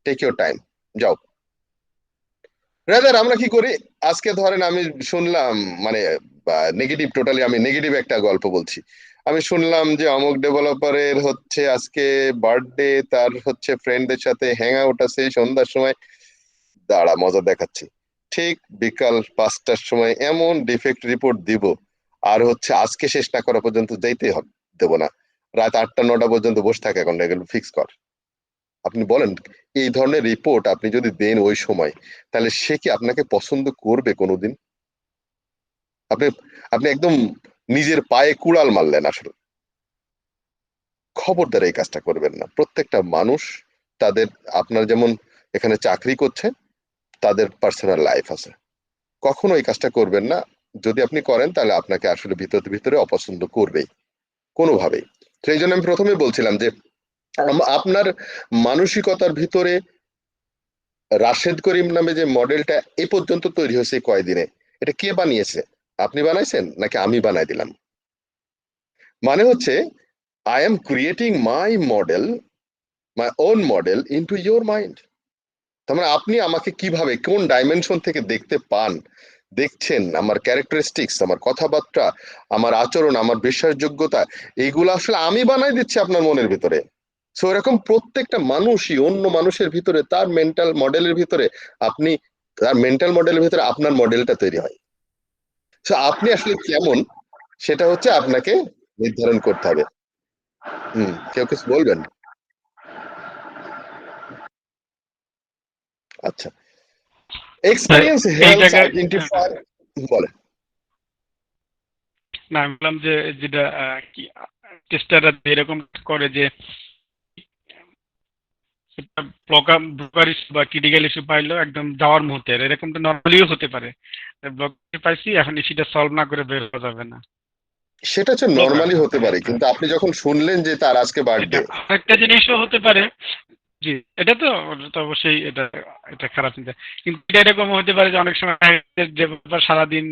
টেক ইউর টাইম, যাও। রাদার আমরা কি করি, আজকে ধরেন আমি শুনলাম, মানে নেগেটিভ, টোটালি আমি নেগেটিভ একটা গল্প বলছি। আমি শুনলাম যে অমুক ডেভেলপারের হচ্ছে আজকে বার্থডে, তার হচ্ছে ফ্রেন্ডদের সাথে হ্যাং আউট আছে সন্ধ্যার সময়। দাঁড়া, মজা দেখাচ্ছি। ঠিক বিকাল 5টার সময় এমন ডিফেক্ট রিপোর্ট দিব, আর হচ্ছে আজকে শেষ না করা পর্যন্ত যাইতেই হবে, দেবো না। রাত 8টা 9টা পর্যন্ত বসে থাকে, এখন এগুলো ফিক্স কর। আপনি বলেন, এই ধরনের রিপোর্ট আপনি যদি দেন ওই সময়, তাহলে সে কি আপনাকে পছন্দ করবে কোনোদিন? আপনি আপনি একদম নিজের পায়ে কুড়াল মারলেন আসলে। খবরদার এই কাজটা করবেন না। প্রত্যেকটা মানুষ তাদের, আপনার যেমন এখানে চাকরি করছে, তাদের পার্সোনাল লাইফ আছে। কখনো এই কাজটা করবেন না। যদি আপনি করেন তাহলে আপনাকে আসলে ভিতরে ভিতরে অপছন্দ করবেই, কোনোভাবেই। সেই জন্য আমি প্রথমে বলছিলাম যে আপনার মানসিকতার ভিতরে রাশেদ করিম নামে যে মডেলটা এ পর্যন্ত তৈরি হয়েছে কয়দিনে, এটা কে বানিয়েছে? আপনি বানাইছেন নাকি আমি বানাই দিলাম? মানে হচ্ছে, I am creating my model, my own model into your mind. তার মানে আপনি আমাকে কিভাবে, কোন ডাইমেনশন থেকে দেখতে পান, দেখছেন, আমার ক্যারেক্টারিস্টিক্স, আমার কথাবার্তা, আমার আচরণ, আমার বিশ্বাসযোগ্যতা, এইগুলো আসলে আমি বানাই দিচ্ছি আপনার মনের ভিতরে। সো এরকম প্রত্যেকটা মানুষই অন্য মানুষের ভিতরে, তার মেন্টাল মডেলের ভিতরে, আপনি তার মেন্টাল মডেলের ভিতরে আপনার মডেলটা তৈরি হয়। সো আপনি আসলে কেমন, সেটা হচ্ছে আপনাকে নির্ধারণ করতে হবে। কেউ কিছু বলবেন? আচ্ছা, এক্সপিরিয়েন্স এই হেল্পস জায়গায় আইডেন্টিফাই, বলেন। না, আমি বললাম যে যেটা কি টেস্টাররা এরকম করে যে প্রোগ্রাম ব্লকার ইস্যু বা ক্রিটিক্যাল ইস্যু পাইলেও একদম যাওয়ার মুহূর্তে, এরকমটা নর্মালিও হতে পারে। ব্লক পাইছি, এখন ইস্যুটা সলভ না করে বের হওয়া যাবে না। সেটা হচ্ছে ব্লকার নর্মালি হতে পারে, কিন্তু আপনি যখন শুনলেন যে তার আজকে এটা বার্থডে, আরেকটা জিনিসও হতে পারে। জি, এটা তো অবশ্যই এটা এটা খারাপ চিন্তা। কিন্তু এটা এরকম হতে পারে যে অনেক সময় ডেভেলপার সারাদিন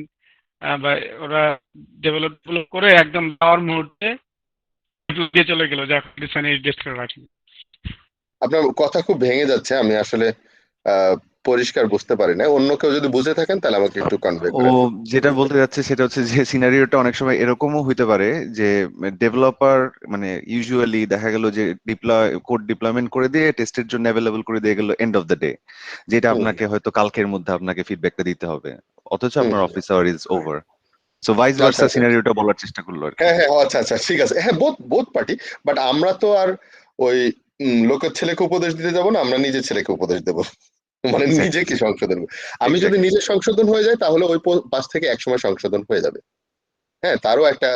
বা ওরা ডেভেলপ করে একদম যাওয়ার মুহূর্তে দিয়ে চলে গেল যে এখন টেস্ট করে রাখি। আপনার কথা খুব ভেঙে যাচ্ছে, আমি আসলে আহ পরিষ্কার বুঝতে পারি না। অন্য কেউ যদি বুঝে থাকেন তাহলে আমাকে একটু কনভে ও করেন। যেটা বলতে যাচ্ছে সেটা হচ্ছে যে সিনারিওটা অনেক সময় এরকমও হইতে পারে যে ডেভেলপার মানে ইউজুয়ালি দেখা গেল যে কোড ডিপ্লয়মেন্ট করে দিয়ে টেস্টের জন্য অ্যাভেলেবল করে দিয়ে গেল এন্ড অফ দ্য ডে, যেটা হুম আপনাকে হয়তো কালকের মধ্যে আপনাকে ফিডব্যাকটা দিতে হবে, অথচ হুম আপনার হুম। Office hour is over. So vice আচ্ছা ভার্সা আচ্ছা, সিনারিওটা বলার চেষ্টা করলো আর কি। হ্যাঁ হ্যাঁ, আচ্ছা আচ্ছা, ঠিক আছে, হ্যাঁ, বোথ বোথ পার্টি। বাট আমরা তো আর ওই লোকের ছেলেকে উপদেশ দিতে যাব না, আমরা নিজের ছেলেকে উপদেশ দেবো। মানে এক্স্যাক্টলি, নিজেকে সংশোধন করবো। আমি যদি এক্স্যাক্টলি। নিজে সংশোধন হয়ে যায়, তাহলে ওই 5 থেকে 1 সময় সংশোধন হয়ে যাবে। হ্যাঁ, তারও একটা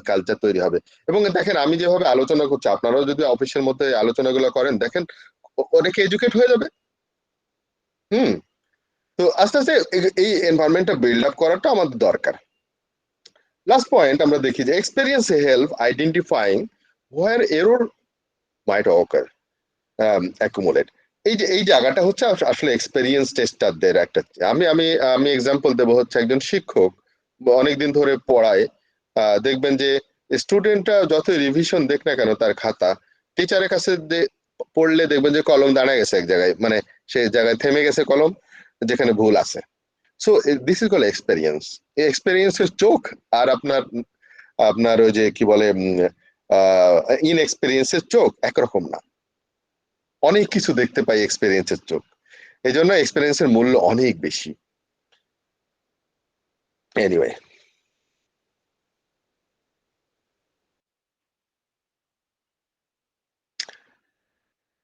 কালচার তৈরি হবে। এবং দেখেন, আমি যেভাবে আলোচনা করছি, আপনারাও যদি অফিসের মধ্যে আলোচনাগুলো করেন, দেখেন অনেকে এডুকেট হয়ে যাবে। হুম। তো আস্তে আস্তে এই এনভায়রনমেন্টটা বিল্ড আপ করাটা আমাদের দরকার। লাস্ট পয়েন্ট আমরা দেখি যে এক্সপেরিয়েন্স হেল্প আইডেন্টিফাইং হোয়ার এরর মাইট অকার অ্যাকুমুলেট। এই জায়গাটা হচ্ছে আসলে এক্সপেরিয়েন্স টেস্টারদের একটা। আমি আমি আমি এক্সাম্পল দেবো হচ্ছে একজন শিক্ষক অনেকদিন ধরে পড়ায়, দেখবেন যে স্টুডেন্টরা যত রিভিশন দেখ না কেন তার খাতা, টিচারের কাছে পড়লে দেখবেন যে কলম দাঁড়ায় গেছে এক জায়গায়, মানে সেই জায়গায় থেমে গেছে কলম যেখানে ভুল আছে। So this is call experience. এই এক্সপেরিয়েন্সের চোখ আর আপনার আপনার ওই যে কি বলে ইনএক্সপেরিয়েন্সের চোখ একরকম না। অনেক কিছু দেখতে পাই এক্সপেরিয়েন্সের চোখ, এই জন্য এক্সপেরিয়েন্সের মূল্য অনেক বেশি। এনিওয়ে,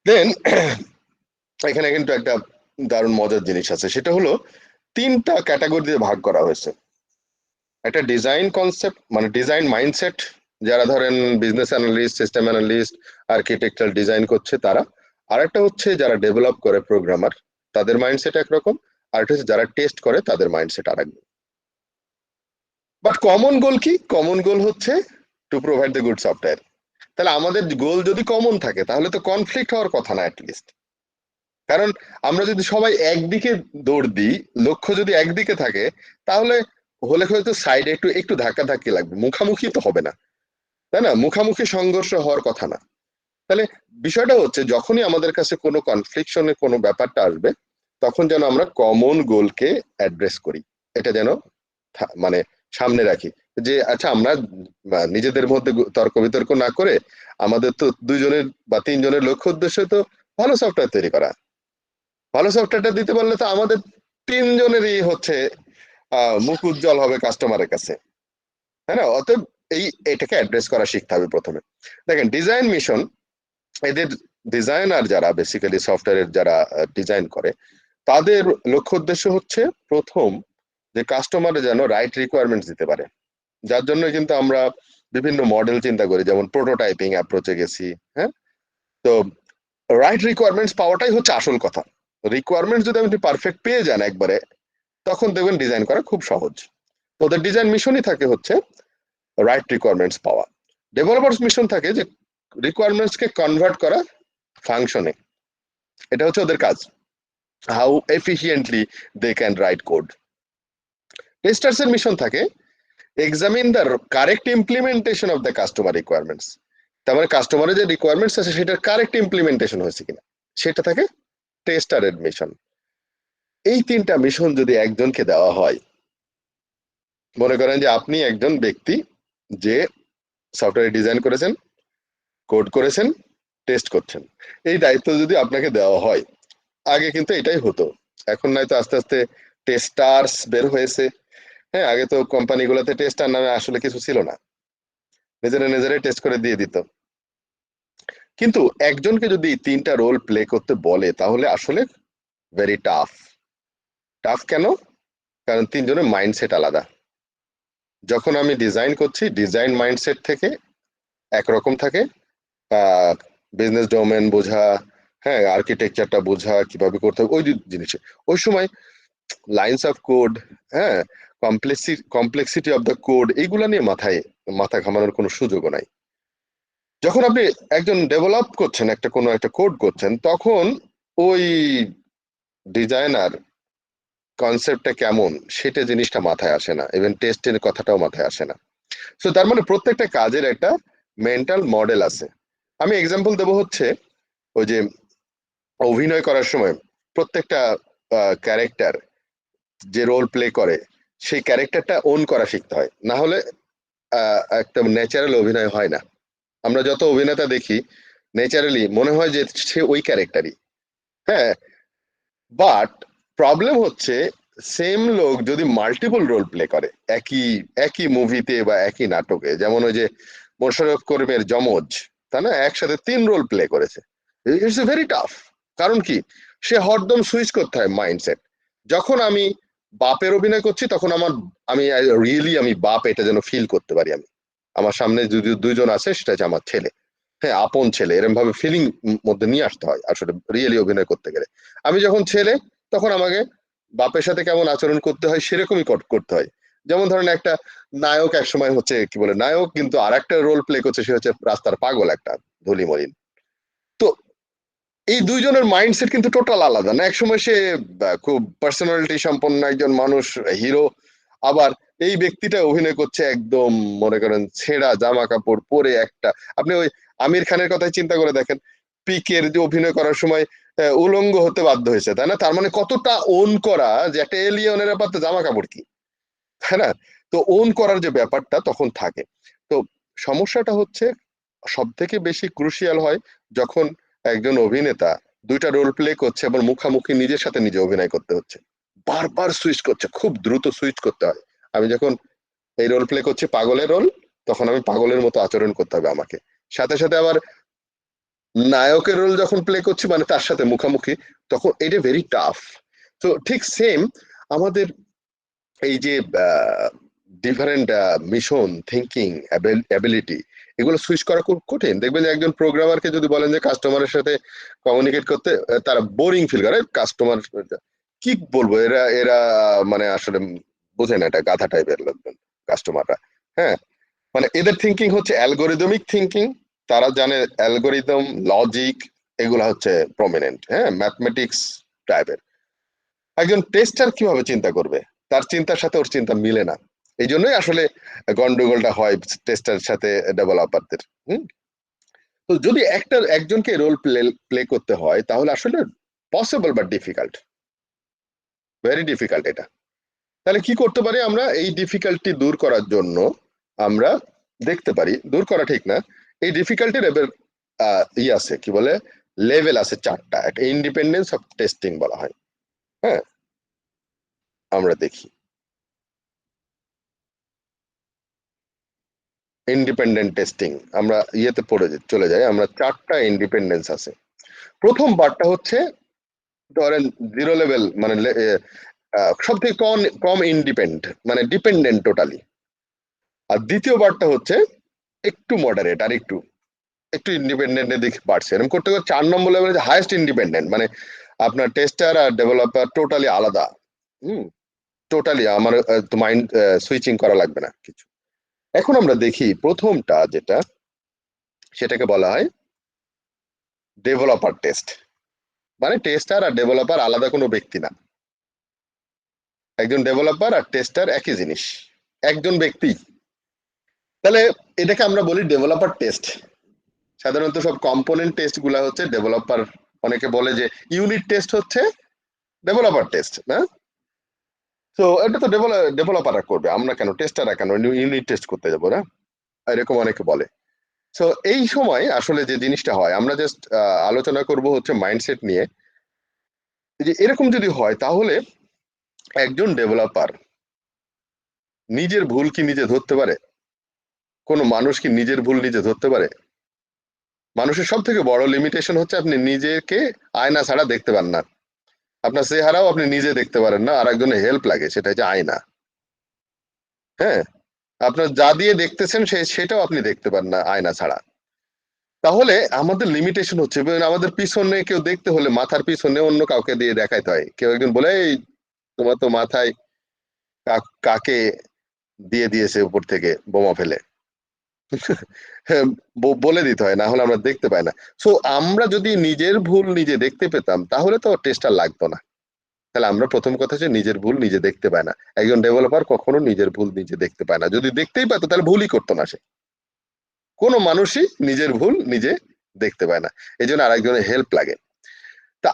দেন এখানে কিন্তু একটা দারুণ মজার জিনিস আছে, সেটা হলো 3টা ক্যাটাগরিতে ভাগ করা হয়েছে। একটা ডিজাইন কনসেপ্ট মানে ডিজাইন মাইন্ডসেট, যারা ধরেন business analyst, system analyst, architectural design করছে তারা। আর একটা হচ্ছে যারা ডেভেলপ করে প্রোগ্রামার, তাদের মাইন্ডসেট একরকম। আর একটা হচ্ছে যারা টেস্ট করে তাদের মাইন্ডসেট আরেক। বাট কমন গোল কি? কমন গোল হচ্ছে to provide the good software. তাহলে আমাদের গোল যদি কমন থাকে তাহলে তো কনফ্লিক্ট হওয়ার কথা না অ্যাটলিস্ট। কারণ আমরা যদি সবাই একদিকে দৌড় দিই, লক্ষ্য যদি একদিকে থাকে, তাহলে হলে হয়তো সাইডে একটু একটু ধাক্কা ধাক্কি লাগবে, মুখামুখি তো হবে না, তাই না? মুখামুখি সংঘর্ষ হওয়ার কথা না। তাহলে বিষয়টা হচ্ছে যখনই আমাদের কাছে কোনো কনফ্লিকশনের কোনো ব্যাপারটা আসবে, তখন যেন আমরা কমন গোলকে অ্যাড্রেস করি, এটা যেন মানে সামনে রাখি। যে আচ্ছা আমরা নিজেদের মধ্যে তর্ক বিতর্ক না করে, আমাদের তো 2 জনের বা 3 জনের লক্ষ্য উদ্দেশ্য তো ভালো সফটওয়্যার তৈরি করা। ভালো সফটওয়্যারটা দিতে পারলে তো আমাদের 3 জনেরই হচ্ছে মুখ উজ্জ্বল হবে কাস্টমারের কাছে, তাই না? অতএব এটাকে অ্যাড্রেস করা শিখতে হবে প্রথমে। দেখেন ডিজাইন মিশন, এদের ডিজাইনার যারা বেসিক্যালি সফটওয়্যারের যারা ডিজাইন করে, তাদের লক্ষ্য উদ্দেশ্য হচ্ছে প্রথম যে কাস্টমারে যেন রাইট রিকোয়ারমেন্টস দিতে পারে। যার জন্য কিন্তু আমরা বিভিন্ন মডেল চিন্তা করি, যেমন প্রোটোটাইপিং অ্যাপ্রোচে গেছি। হ্যাঁ, তো রাইট রিকোয়ারমেন্টস পাওয়াটাই হচ্ছে আসল কথা। রিকোয়ারমেন্টস যদি আপনি পারফেক্ট পেয়ে যান একবারে, তখন দেখবেন ডিজাইন করা খুব সহজ। ওদের ডিজাইন মিশনই থাকে হচ্ছে রাইট রিকোয়ারমেন্টস পাওয়া। ডেভেলপার্স মিশন থাকে যে রিকোয়ারমেন্টস কে কনভার্ট করা ফাংশনে, এটা হচ্ছে ওদের কাজ, how efficiently they can write code. Testers এর মিশন থাকে examine the correct implementation of the customer requirements. তার মানে কাস্টমারের যে রিকোয়ারমেন্টস আছে সেটার কারেক্ট ইমপ্লিমেন্টেশন হয়েছে কিনা, সেটা থাকে টেস্টারের মিশন। এই 3টা মিশন যদি একজনকে দেওয়া হয়, মনে করেন যে আপনি একজন ব্যক্তি যে সফটওয়্যার ডিজাইন করেছেন, কোড করেছেন, টেস্ট করছেন, এই দায়িত্ব যদি আপনাকে দেওয়া হয়, আগে কিন্তু এটাই হতো, এখন নয়তো আস্তে আস্তে টেস্টার্স বের হয়েছে। হ্যাঁ, আগে তো কোম্পানিগুলোতে টেস্টার নামে আসলে কিছু ছিল না, নিজেরাই টেস্ট করে দিয়ে দিত। কিন্তু একজনকে যদি 3টা রোল প্লে করতে বলে তাহলে আসলে ভেরি টাফ। টাফ কেন? কারণ 3 জনের মাইন্ডসেট আলাদা। যখন আমি ডিজাইন করছি, ডিজাইন মাইন্ডসেট থেকে একরকম থাকে, বিজনেস ডোমেন বোঝা, হ্যাঁ আর্কিটেকচারটা বোঝা, কিভাবে করতে হবে ওই জিনিসে, ওই সময় লাইনস অফ কোড, হ্যাঁ কমপ্লেক্সিটি অফ দ্য কোড, এইগুলা নিয়ে মাথা ঘামানোর কোনো সুযোগও নাই। যখন আপনি একজন ডেভেলপ করছেন, কোনো একটা কোড করছেন, তখন ওই ডিজাইনার কনসেপ্টটা কেমন সেটা জিনিসটা মাথায় আসে না, ইভেন টেস্টের কথাটাও মাথায় আসে না। সো তার মানে প্রত্যেকটা কাজের একটা মেন্টাল মডেল আছে। আমি এক্সাম্পল দেবো হচ্ছে ওই যে অভিনয় করার সময় প্রত্যেকটা ক্যারেক্টার যে রোল প্লে করে, সেই ক্যারেক্টারটা ওন করা শিখতে হয়, না হলে একটা ন্যাচারাল অভিনয় হয় না। আমরা যত অভিনেতা দেখি ন্যাচারালি মনে হয় যে সে ওই ক্যারেক্টারই। হ্যাঁ, বাট প্রবলেম হচ্ছে সেম লোক যদি মাল্টিপল রোল প্লে করে একই মুভিতে বা একই নাটকে, যেমন ওই যে মোশাররফ করিমের যমজ, তাই না, একসাথে 3 রোল প্লে করেছে, ইটস ভেরি টাফ। কারণ কি, সে হরদম সুইচ করতে হয় মাইন্ডসেট। যখন আমি বাপের অভিনয় করছি তখন আমি রিয়েলি আমি বাপ, এটা যেন ফিল করতে পারি। আমি আমার সামনে যদি 2 জন আছে, সেটা হচ্ছে আমার ছেলে। হ্যাঁ আপন ছেলে এরকম ভাবে ফিলিং মধ্যে নিয়ে আসতে হয় আসলে রিয়েলি অভিনয় করতে গেলে। আমি যখন ছেলে তখন আমাকে বাপের সাথে কেমন আচরণ করতে হয় সেরকমই করতে হয়। যেমন ধরেন একটা নায়ক এক সময় হচ্ছে কি বলে নায়ক, কিন্তু আর একটা রোল প্লে করছে, সে হচ্ছে রাস্তার পাগল একটা ধুলি মলিন। তো এই দুইজনের মাইন্ডসেট কিন্তু টোটাল আলাদা না। একসময় সে খুব পার্সোনালিটি সম্পন্ন একজন মানুষ, হিরো, আবার এই ব্যক্তিটা অভিনয় করছে একদম মনে করেন ছেঁড়া জামা কাপড় পরে একটা। আপনি ওই আমির খানের কথাই চিন্তা করে দেখেন, পিকের যে অভিনয় করার সময় উলঙ্গ হতে বাধ্য হয়েছে, তাই না? তার মানে কতটা ওন করা যে একটা এলিয়নের ব্যাপার তো জামা কাপড় কি, তাই না? তো ওন করার যে ব্যাপারটা তখন থাকে। তো সমস্যাটা হচ্ছে সব থেকে বেশি ক্রুশিয়াল হয় যখন একজন অভিনেতা দুইটা রোল প্লে করছে এবং মুখামুখি নিজের সাথে নিজে অভিনয় করতে হচ্ছে, বারবার সুইচ করছে, খুব দ্রুত সুইচ করতে হয়। আমি যখন এই রোল প্লে করছি পাগলের রোল, তখন আমি পাগলের মতো আচরণ করতে হবে আমাকে, সাথে সাথে আবার নায়কের রোল যখন প্লে করছি মানে তার সাথে মুখামুখি, তখন এটা ভেরি টাফ। তো ঠিক সেম আমাদের এই যে ডিফারেন্ট মিশন থিঙ্কিং অ্যাবিলিটি, এগুলো সুইচ করা খুব কঠিন। দেখবেন যে একজন প্রোগ্রামারকে যদি বলেন যে কাস্টমারের সাথে কমিউনিকেট করতে, তারা বোরিং ফিল করে। কাস্টমার কি বলবো, এরা এরা মানে আসলে বোঝে না, এটা গাধা টাইপের লোকজন কাস্টমাররা। হ্যাঁ, মানে এদের থিঙ্কিং হচ্ছে অ্যালগোরিদমিক থিঙ্কিং। তারা জানে অ্যালগোরিদম, লজিক, এগুলা হচ্ছে প্রমিনেন্ট, হ্যাঁ, ম্যাথমেটিক্স টাইপের। একজন টেস্টার কিভাবে চিন্তা করবে, তার চিন্তার সাথে ওর চিন্তা মিলে না। এই জন্যই আসলে গন্ডগোলটা হয় টেস্টার সাথে ডেভেলপারদের। তো যদি একজনকে রোল প্লে করতে হয় তাহলে আসলে possible but difficult, very difficult এটা। তাহলে কি করতে পারি আমরা এই ডিফিকাল্টি দূর করার জন্য? আমরা দেখতে পারি, দূর করা ঠিক না, এই ডিফিকাল্টির এবার আছে কি বলে লেভেল আছে চারটা। একটা ইন্ডিপেন্ডেন্স অফ টেস্টিং বলা হয়। হ্যাঁ, আমরা দেখি ইন্ডিপেন্ডেন্ট টেস্টিং, আমরা ইয়েতে চলে যাই, আমরা চারটা ইন্ডিপেন্ডেন্স আছে। প্রথম বারটা হচ্ছে ধরেন জিরো লেভেল, মানে সব থেকে কম ইন্ডিপেন্ডেন্ট, মানে ডিপেন্ডেন্ট টোটালি। আর দ্বিতীয় বারটা হচ্ছে একটু মডারেট, আর একটু একটু ইন্ডিপেন্ডেন্টের দিকে বাড়ছে। এরকম করতে করতে 4 নম্বর লেভেলে যে হাইয়েস্ট ইন্ডিপেন্ডেন্ট, মানে আপনার টেস্টার আর ডেভেলপার টোটালি আলাদা। টোটালি আমার তো মাইন্ড সুইচিং করা লাগবে না কিছু। এখন আমরা দেখি প্রথমটা যেটা, সেটাকে বলা হয় ডেভেলপার টেস্ট। মানে টেস্টার আর ডেভেলপার আলাদা কোনো ব্যক্তি না, একজন ডেভেলপার আর টেস্টার একই জিনিস, একজন ব্যক্তি। তাহলে এটাকে আমরা বলি ডেভেলপার টেস্ট। সাধারণত সব কম্পোনেন্ট টেস্ট গুলা হচ্ছে ডেভেলপার, অনেকে বলে যে ইউনিট টেস্ট হচ্ছে ডেভেলপার টেস্ট, না? তো এটা তো ডেভেলপাররা করবে, আমরা কেন, টেস্টাররা কেন ইউনিট টেস্ট করতে যাবো, না? এরকম অনেকে বলে। তো এই সময় আসলে যে জিনিসটা হয়, আমরা জাস্ট আলোচনা করব হচ্ছে মাইন্ডসেট নিয়ে, যে এরকম যদি হয় তাহলে একজন ডেভেলপার নিজের ভুল কি নিজে ধরতে পারে? কোনো মানুষ কি নিজের ভুল নিজে ধরতে পারে? মানুষের সব থেকে বড় লিমিটেশন হচ্ছে আপনি নিজেকে আয়না ছাড়া দেখতে পান না। আপনার চেহারাও আপনি নিজে দেখতে পারেন না, আর একজনের হেল্প লাগে, সেটা হচ্ছে আয়না। হ্যাঁ, আপনার যা দিয়ে দেখতেছেন সেটাও আপনি দেখতে পান না আয়না ছাড়া। তাহলে আমাদের লিমিটেশন হচ্ছে, আমাদের পিছনে কেউ দেখতে হলে মাথার পিছনে অন্য কাউকে দিয়ে দেখাইতে হয়। কেউ একজন বলে এই তোমার তো মাথায় কাকে দিয়ে দিয়েছে উপর থেকে বোমা ফেলে, বলে দিতে হয়, না হলে আমরা দেখতে পাই না। সো আমরা যদি নিজের ভুল নিজে দেখতে পেতাম তাহলে তো টেস্টটা লাগতো না। তাহলে আমরা প্রথম কথা হচ্ছে নিজের ভুল নিজে দেখতে পায় না। একজন ডেভেলপার কখনো নিজের ভুল নিজে দেখতে পায় না। যদি দেখতেই পাতো তাহলে ভুলই করতো না সে। কোনো মানুষই নিজের ভুল নিজে দেখতে পায় না, এই জন্য আরেকজনের হেল্প লাগে। তা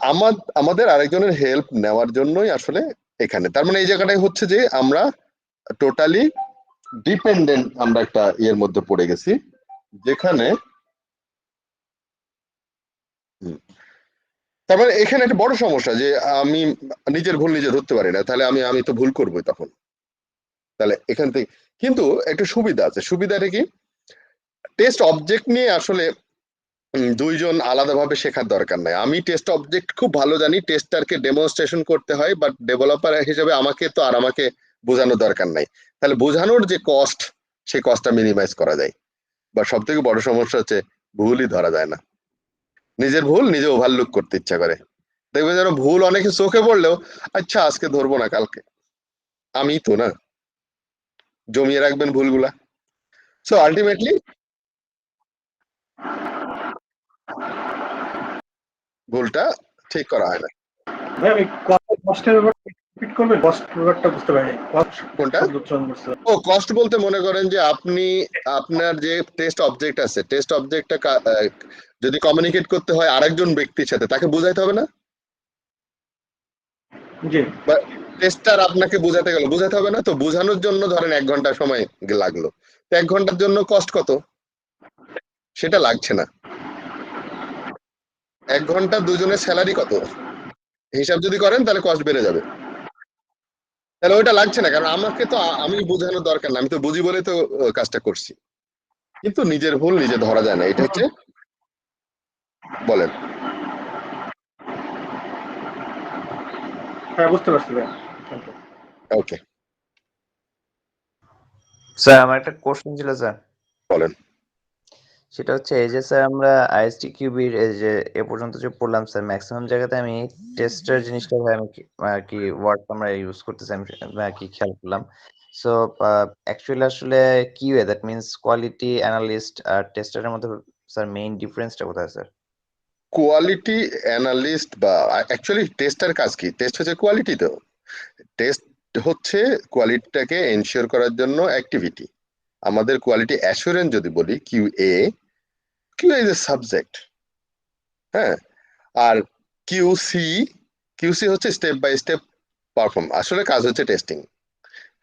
আমাদের আরেকজনের হেল্প নেওয়ার জন্যই আসলে এখানে, তার মানে এই জায়গাটাই হচ্ছে যে আমরা টোটালি ডিপেন্ডেন্ট, আমরা একটা ইয়ের মধ্যে পড়ে গেছি যেখানে তার মানে এখানে একটা বড় সমস্যা যে আমি নিজের ভুল নিজে ধরতে পারি না, তাহলে আমি তো ভুল করবোই তখন। তাহলে এখান থেকে কিন্তু একটা সুবিধা আছে। সুবিধাটা কি, টেস্ট অবজেক্ট নিয়ে আসলে দুইজন আলাদাভাবে শেখার দরকার নাই। আমি টেস্ট অবজেক্ট খুব ভালো জানি, টেস্টারকে ডেমনস্ট্রেশন করতে হয়, বাট ডেভেলপার হিসেবে আমাকে তো আর আমাকে বোঝানোর দরকার নাই। তাহলে বোঝানোর যে কস্ট, সেই কস্টটা মিনিমাইজ করা যায়। বা সব থেকে বড় সমস্যা হচ্ছে ভুলই ধরা যায় না, নিজের ভুল নিজে ওভারলুক করতে ইচ্ছা করে। দেখবে যেন ভুল অনেকে চোখে পড়লেও আচ্ছা আজকে ধরবো না, কালকে, আমি তো না, জমিয়ে রাখবেন ভুলগুলা। সো আলটিমেটলি ভুলটা ঠিক করা হয় না। ভাই আমি কস্টের ব্যাপারটা রিপিট করবেন, কস্ট ব্যাপারটা বুঝতে পারিনি, কস্ট কোনটা? শব্দ উচ্চারণ করতে। ও কস্ট বলতে মনে করেন যে আপনি আপনার যে টেস্ট অবজেক্ট আছে, টেস্ট অবজেক্টটা যদি কমিউনিকেট করতে হয় আরেকজন ব্যক্তির সাথে, তাকে বুঝাইতে হবে না? জি। বা টেস্টার আপনাকে বুঝাতে গেল, বুঝাতে হবে না? তো বোঝানোর জন্য ধরেন 1 ঘন্টা সময় লাগলো, তো 1 ঘন্টার জন্য কস্ট কত? সেটা লাগছে না। 1 ঘন্টা দুজনের স্যালারি কত হিসাব যদি করেন তাহলে কস্ট বেড়ে যাবে। তাহলে ওইটা লাগছে না, কারণ আমাকে তো আমি বোঝানোর দরকার না, আমি তো বুঝি বলে তো কাজটা করছি। কিন্তু নিজের ভুল নিজে ধরা যায় না, এটা হচ্ছে, বলেন। হ্যাঁ বুঝতে পারছি ভাই। ওকে, স্যার আমার একটা কোশ্চেন ছিল স্যার, বলেন। সেটা হচ্ছে এই যে স্যার আমরা আইএসটি কিউবির এই যে এ পর্যন্ত যে পড়লাম স্যার, ম্যাক্সিমাম জায়গাতে আমি টেস্টের জিনিসটা ভাই আমি আর কি ওয়ার্ড আমরা ইউজ করতেছি, আমি আর কি খেয়াল করলাম। সো অ্যাকচুয়ালি আসলে QA that means quality analyst আর টেস্টারের মধ্যে স্যার মেইন ডিফারেন্সটা কোথায় স্যার? কোয়ালিটি অ্যানালিস্ট বা অ্যাকচুয়ালি টেস্টার কাজ কি? টেস্ট হচ্ছে কোয়ালিটি। তো টেস্ট হচ্ছে কোয়ালিটিটাকে এনশিওর করার জন্য অ্যাক্টিভিটি। আমাদের কোয়ালিটি অ্যাসুরেন্স যদি বলি, QA, QA is a subject, হ্যাঁ। আর কিউসি, কিউসি হচ্ছে স্টেপ বাই স্টেপ পারফর্ম, আসলে কাজ হচ্ছে টেস্টিং।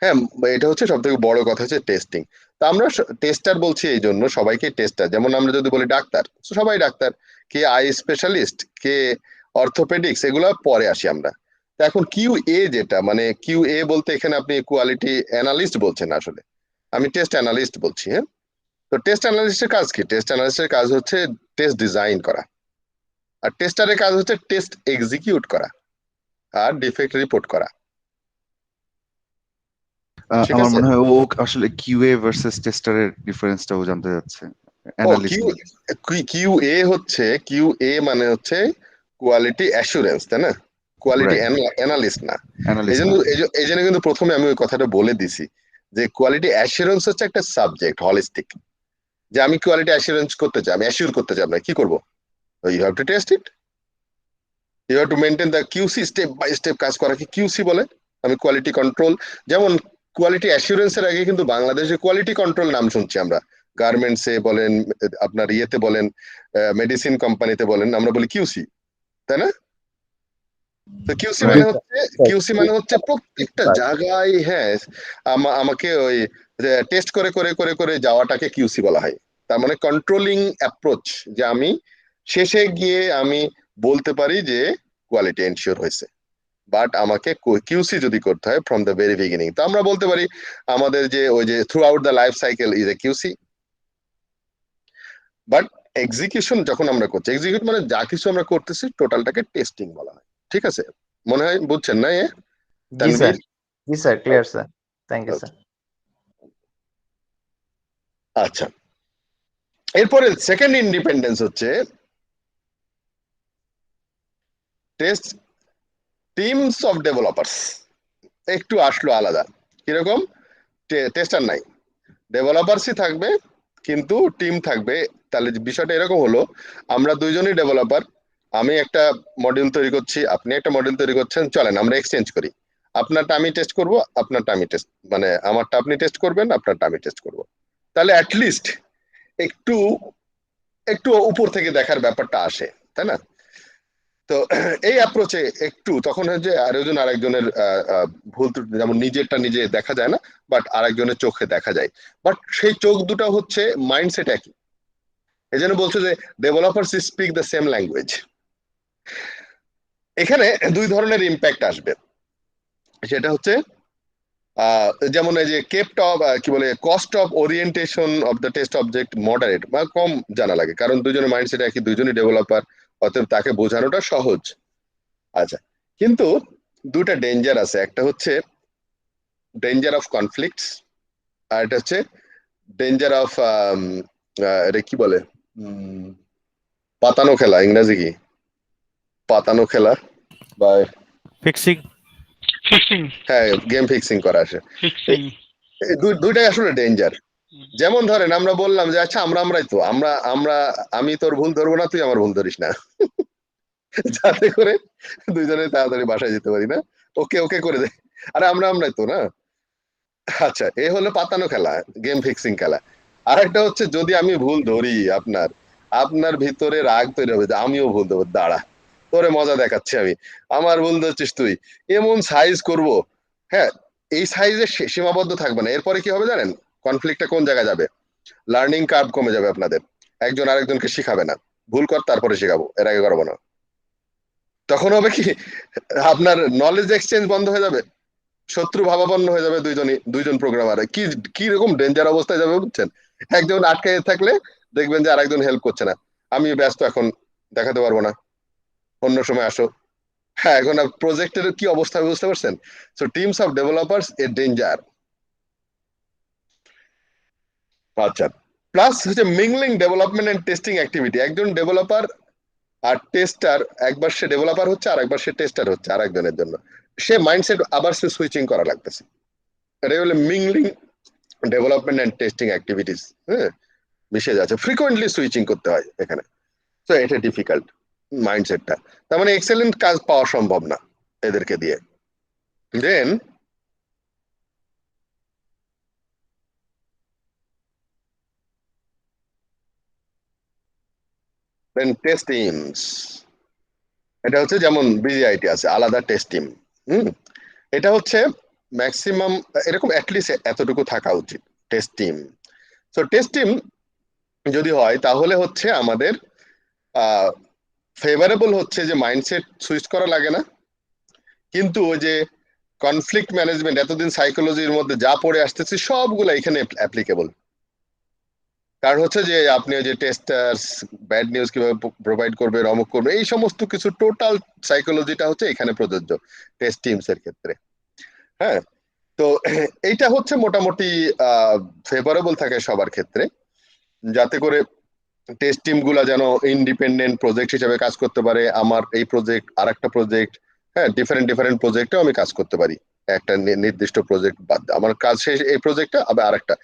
হ্যাঁ, এটা হচ্ছে সব থেকে বড় কথা হচ্ছে টেস্টিং। তো আমরা টেস্টার বলছি এই জন্য, সবাইকে টেস্টার। যেমন আমরা যদি বলি ডাক্তার, সবাই ডাক্তার। কে আই স্পেশালিস্ট, কে অর্থোপেডিক্স, এগুলো পরে আসি আমরা। তো এখন কিউ এ যেটা, মানে কিউ এ বলতে এখানে আপনি কোয়ালিটি অ্যানালিস্ট বলছেন, আসলে আমি টেস্ট অ্যানালিস্ট বলছি। হ্যাঁ, তো টেস্ট অ্যানালিস্টের কাজ কি? টেস্ট অ্যানালিস্টের কাজ হচ্ছে টেস্ট ডিজাইন করা, আর টেস্টারের কাজ হচ্ছে টেস্ট এক্সিকিউট করা আর ডিফেক্ট রিপোর্ট করা। ঠিক আমার আছে? মনে হয় ও আসলে কিউএ ভার্সেস টেস্টারের ডিফারেন্সটাও জানতে যাচ্ছে, ও অ্যানালিস্ট। কিউ এ হচ্ছে, কিউ এ মানে হচ্ছে কোয়ালিটি অ্যাসুরেন্স, তাই না? কোয়ালিটি রাইট, অ্যানালিস্ট না। এই অ্যানালিস্ট জন্য না। এই জন্য কিন্তু প্রথমে আমি ওই কথাটা বলে দিছি যে কোয়ালিটি অ্যাসুরেন্স হচ্ছে একটা সাবজেক্ট, হলিস্টিক। যে আমি কোয়ালিটি অ্যাসুরেন্স করতে চাই, আমি অ্যাসিওর করতে চাই, না কি করবো? You have to test it, you have to maintain the QC, step by step কাজ করা কি কিউসি বলে। আমি কোয়ালিটি কন্ট্রোল, যেমন কোয়ালিটি অ্যাসুরেন্সের আগে কিন্তু বাংলাদেশে কোয়ালিটি কন্ট্রোল নাম শুনছি আমরা। গার্মেন্টসে বলেন, আপনার ইয়েতে বলেন, মেডিসিন কোম্পানিতে বলেন, আমরা বলি কিউসি, তাই না? তো কিউসি মানে রাইট। হচ্ছে, কিউসি মানে হচ্ছে প্রত্যেকটা জায়গায়, হ্যাঁ, আমাকে ওই টেস্ট করে করে করে করে যাওয়াটাকে কিউসি বলা হয়। তার মানে কন্ট্রোলিং অ্যাপ্রোচ, যে আমি শেষে গিয়ে আমি বলতে পারি যে কোয়ালিটি এনশিওর হয়েছে। বাট আমাকে কিউসি যদি করতে হয় ফ্রম দ্য ভেরি বিগিনিং, তো আমরা বলতে পারি আমাদের যে ওই যে through out the life cycle is a QC. But execution যখন আমরা করছি, এক্সিকিউট মানে যা কিছু আমরা করতেছি টোটালটাকে টেস্টিং বলা হয়। ঠিক আছে? মনে হয় বুঝছেন না? জি স্যার, তানভীর? জি sir, clear sir, thank you sir. আচ্ছা, এরপরে সেকেন্ড ইন্ডিপেন্ডেন্স হচ্ছে টেস্ট টিমস অফ ডেভেলপার্স। একটু আসলো আলাদা, কিরকম? টেস্টার নাই, ডেভেলপার্সই থাকবে, কিন্তু টিম থাকবে। তাহলে বিষয়টা এরকম হলো, আমরা দুইজনই ডেভেলপার, আমি একটা মডিউল তৈরি করছি, আপনি একটা মডিউল তৈরি করছেন, চলেন আমরা এক্সচেঞ্জ করি। আপনারটা আমি টেস্ট করব, আপনারটা আমি টেস্ট, মানে আমারটা আপনি টেস্ট করবেন, আপনারটা আমি টেস্ট করব। তাহলে অ্যাটলিস্ট একটু একটু উপর থেকে দেখার ব্যাপারটা আসে, তাই না? তো এই অ্যাপ্রোচে একটু তখন হয় যে আরেকজনের ভুল ত্রুটি, যেমন নিজেরটা নিজে দেখা যায় না, বাট আরেকজনের চোখে দেখা যায়। বাট সেই চোখ দুটো হচ্ছে মাইন্ডসেট একই। এই জন্য বলছো যে developers speak the same language. এখানে দুই ধরনের ইম্প্যাক্ট আসবে, সেটা হচ্ছে যেমন এই যে কেপ্ট অফ, কি বলে, cost of orientation of the test object moderate বা কম জানা লাগে, কারণ দুজনের মাইন্ডসেট একই, দুজনই ডেভেলপার, অতএব তাকে বোঝানোটা সহজ। আচ্ছা, কিন্তু দুটা ডেঞ্জার আছে, একটা হচ্ছে ডেঞ্জার অফ কনফ্লিক্টস, আর এটা হচ্ছে ডেঞ্জার অফ, এটা কি বলে, উম, পাতানো খেলা ইংরেজি কি? পাতানো খেলা বা ফিক্সিং। ফিক্সিং হ্যাঁ গেম ফিক্সিং করা আসে। ফিক্সিং দুইটাই আসলে ডেঞ্জার। যেমন ধরেন আমরা বললাম যে আচ্ছা আমরাই তো আমরা আমি তোর ভুল ধরবো না, তুই আমার ভুল ধরিস না, যাতে করে দুইজনে তাড়াতাড়ি বাসায় যেতে পারি না, ওকে ওকে করে দে, আরে আমরাই তো না। আচ্ছা এ হলো পাতানো খেলা, গেম ফিক্সিং খেলা। আর একটা হচ্ছে যদি আমি ভুল ধরি আপনার ভিতরে রাগ তৈরি হবে যে আমিও ভুল দেবো, দাঁড়া তোরে মজা দেখাচ্ছি আমি, আমার ভুল ধরছিস তুই, এমন সাইজ করব। হ্যাঁ এই সাইজে সীমাবদ্ধ থাকবে না, এরপরে কি হবে জানেন, কনফ্লিক্টটা কোন জায়গায় যাবে, লার্নিং কার্ভ কমে যাবে আপনাদের, একজন আরেকজনকে শিখাবে না, ভুল কর তারপরে শিখাবো, এর আগে করবো না। তখন হবে কি আপনার নলেজ এক্সচেঞ্জ বন্ধ হয়ে যাবে, শত্রু ভাবাপন্ন হয়ে যাবে দুইজন প্রোগ্রামার, কি রকম ডেঞ্জার অবস্থায় যাবে বুঝছেন। একজন আটকে থাকলে দেখবেন যে আরেকজন হেল্প করছে না, আমি ব্যস্ত এখন দেখাতে পারবো না, অন্য সময় আসো। হ্যাঁ এখন প্রজেক্টের কি অবস্থা বুঝতে পারছেন। So teams of developers a danger. আচ্ছা প্লাস হচ্ছে mingling development and testing activity, একজন ডেভেলপার আর টেস্টার, একবার সে ডেভেলপার হচ্ছে আর একবার সে টেস্টার হচ্ছে আর একজনের জন্য, সে মাইন্ডসেট আবার সে সুইচিং করা লাগতেছে, এটাই হলো mingling development and testing activities. হ্যাঁ মিশে যাচ্ছে, ফ্রিকোয়েন্টলি সুইচিং করতে হয় এখানে, তো এটা ডিফিকাল্ট মাইন্ডসেটটা, তার মানে এক্সেলেন্ট কাজ পাওয়া সম্ভব না এদেরকে দিয়ে। দেন টেস্ট টিমস, এটা হচ্ছে যেমন বিজিআইটি আছে আলাদা টেস্ট টিম। হুম এটা হচ্ছে ম্যাক্সিমাম এরকম অ্যাটলিস্ট এতটুকু থাকা উচিত test team. So test team যদি হয় তাহলে হচ্ছে আমাদের ফেভারেবল হচ্ছে যে মাইন্ডসেট সুইচ করা লাগে না, কিন্তু ওই যে কনফ্লিক্ট ম্যানেজমেন্ট এতদিন সাইকোলজির মধ্যে যা পড়ে আসতেছি সবগুলো এখানে অ্যাপ্লিকেবল। কারণ হচ্ছে যে আপনি ওই যে টেস্টার্স ব্যাড নিউজ কিভাবে প্রোভাইড করবে, অমুক করবে, এই সমস্ত কিছু টোটাল সাইকোলজিটা হচ্ছে এখানে প্রযোজ্য টেস্ট টিমস এর ক্ষেত্রে। হ্যাঁ তো এইটা হচ্ছে মোটামুটি ফেভারেবল থাকে সবার ক্ষেত্রে, যাতে করে টেস্ট টিম গুলা যেন ইন্ডিপেন্ডেন্ট প্রজেক্ট হিসেবে কাজ করতে পারে, আমার এই প্রজেক্ট আর একটা প্রজেক্ট, হ্যাঁ ডিফারেন্ট প্রজেক্টেও আমি কাজ করতে পারি, একটা নির্দিষ্ট প্রজেক্ট বাদ দিয়ে। আমার কাজ শেষ এই প্রজেক্টটা, আবার আরেকটা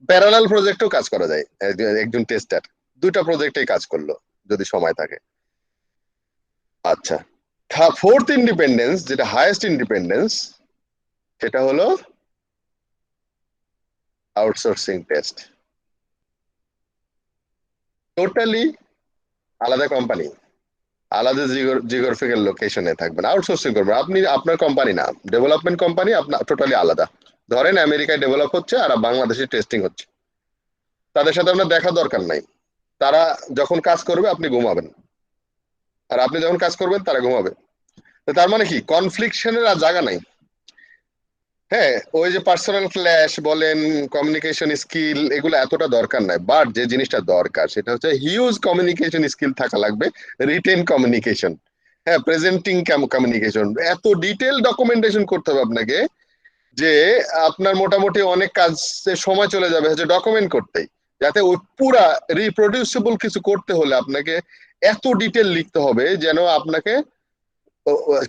প্যারালাল প্রজেক্টেও কাজ করা যায়, একজন টেস্টার দুইটা প্রজেক্টেই কাজ করলো যদি সময় থাকে। আচ্ছা ফোর্থ ইন্ডিপেন্ডেন্স, যেটা হাইয়েস্ট ইন্ডিপেন্ডেন্স, সেটা হলো আউটসোর্সিং টেস্ট, টোটালি আলাদা কোম্পানি, আলাদা জিওগ্রাফিক্যাল লোকেশনে থাকবেন, আউটসোর্সিং করবেন আপনি, আপনার কোম্পানি না, ডেভেলপমেন্ট কোম্পানি আপনার টোটালি আলাদা। ধরেন আমেরিকায় ডেভেলপ হচ্ছে আর বাংলাদেশে টেস্টিং হচ্ছে, তাদের সাথে আপনার দেখা দরকার নাই, তারা যখন কাজ করবে আপনি ঘুমাবেন, আর আপনি যখন কাজ করবেন তারা ঘুমাবে। তো তার মানে কি কনফ্লিকশনের আর জায়গা নাই। হ্যাঁ ওই যে পার্সোনাল ক্ল্যাশ বলেন, কমিউনিকেশন স্কিল, এগুলো এতটা দরকার নাই, বাট যে জিনিসটা দরকার সেটা হচ্ছে হিউজ কমিউনিকেশন স্কিল থাকা লাগবে, রিটেন কমিউনিকেশন, হ্যাঁ প্রেজেন্টিং কমিউনিকেশন, এত ডিটেল ডকুমেন্টেশন করতে হবে আপনাকে যে আপনার মোটামুটি অনেক কাজে সময় চলে যাবে হচ্ছে ডকুমেন্ট করতেই, যাতে ওই পুরা রিপ্রোডিউসিবল কিছু করতে হলে আপনাকে এত ডিটেল লিখতে হবে যেন আপনাকে,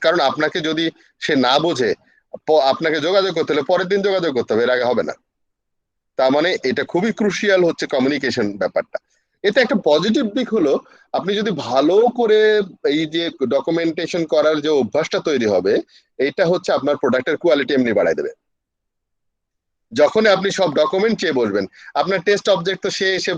কারণ আপনাকে যদি সে না বোঝে আপনাকে যোগাযোগ করতে হলে পরের দিন যোগাযোগ করতে হবে, এর আগে হবে না। তার মানে এটা খুবই ক্রুশিয়াল হচ্ছে কমিউনিকেশন ব্যাপারটা। এটা একটা পজিটিভ দিক হলো আপনি যদি ভালো করে এই যে ডকুমেন্টেশন করার যে অভ্যাসটা তৈরি হবে, এটা হচ্ছে আপনার প্রোডাক্টের কোয়ালিটি এমনি বাড়ায় দেবে। যখন আপনি সব ডকুমেন্ট চেয়ে বসবেন, আপনার টেস্ট অবজেক্ট তো সে এসে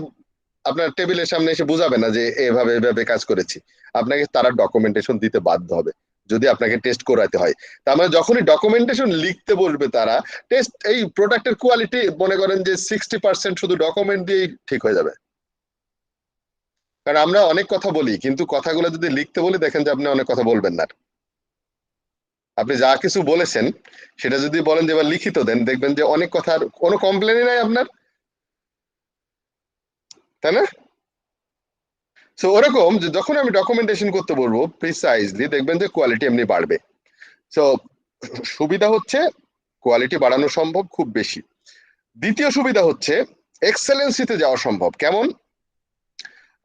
আপনার টেবিলের সামনে এসে বুঝাবে না যে এভাবে এভাবে কাজ করেছি, আপনাকে তারা ডকুমেন্টেশন দিতে বাধ্য হবে যদি আপনাকে টেস্ট করাতে হয়। তার মানে যখনই ডকুমেন্টেশন লিখতে বসবে তারা, টেস্ট এই প্রোডাক্টের কোয়ালিটি মনে করেন যে 60% শুধু ডকুমেন্ট দিয়েই ঠিক হয়ে যাবে। কারণ আমরা অনেক কথা বলি কিন্তু কথাগুলো যদি লিখতে বলি দেখেন যে আপনি অনেক কথা বলবেন না, আপনি যা কিছু বলেছেন সেটা যদি বলেন যে এবার লিখিত দেন, দেখবেন যে অনেক কথার কোনো কমপ্লেনই নাই আপনার, তাই না? সো ওরকম যে যখন আমি ডকুমেন্টেশন করতে বলবো প্রিসাইজলি, দেখবেন যে কোয়ালিটি এমনি বাড়বে। সো সুবিধা হচ্ছে কোয়ালিটি বাড়ানো সম্ভব খুব বেশি। দ্বিতীয় সুবিধা হচ্ছে এক্সেলেন্সিতে যাওয়া সম্ভব। কেমন?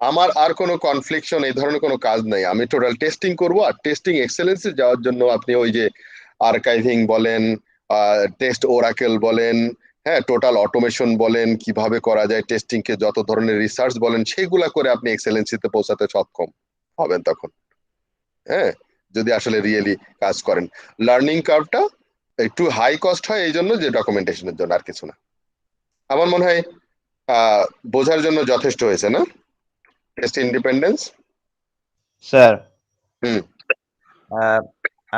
আমার আর কোনো কনফ্লিকশন এই ধরনের কোনো কাজ নাই, আমি টোটাল টেস্টিং করব। আর টেস্টিং এক্সেলেন্সে যাওয়ার জন্য আপনি ওই যে আর্কাইভিং বলেন, টেস্ট ওরাকেল বলেন, হ্যাঁ, টোটাল অটোমেশন বলেন, কিভাবে করা যায় টেস্টিং কে, যত ধরনের রিসার্চ বলেন, সেগুলা করে আপনি এক্সেলেন্সিতে পৌঁছাতে সক্ষম হবেন তখন। হ্যাঁ, যদি আসলে রিয়েলি কাজ করেন। লার্নিং কার্ভটা একটু হাই কস্ট হয় এই জন্য, যে ডকুমেন্টেশনের জন্য, আর কিছু না। আমার মনে হয় বোঝার জন্য যথেষ্ট হয়েছে না টেস্ট ইন্ডিপেন্ডেন্স? স্যার হুম।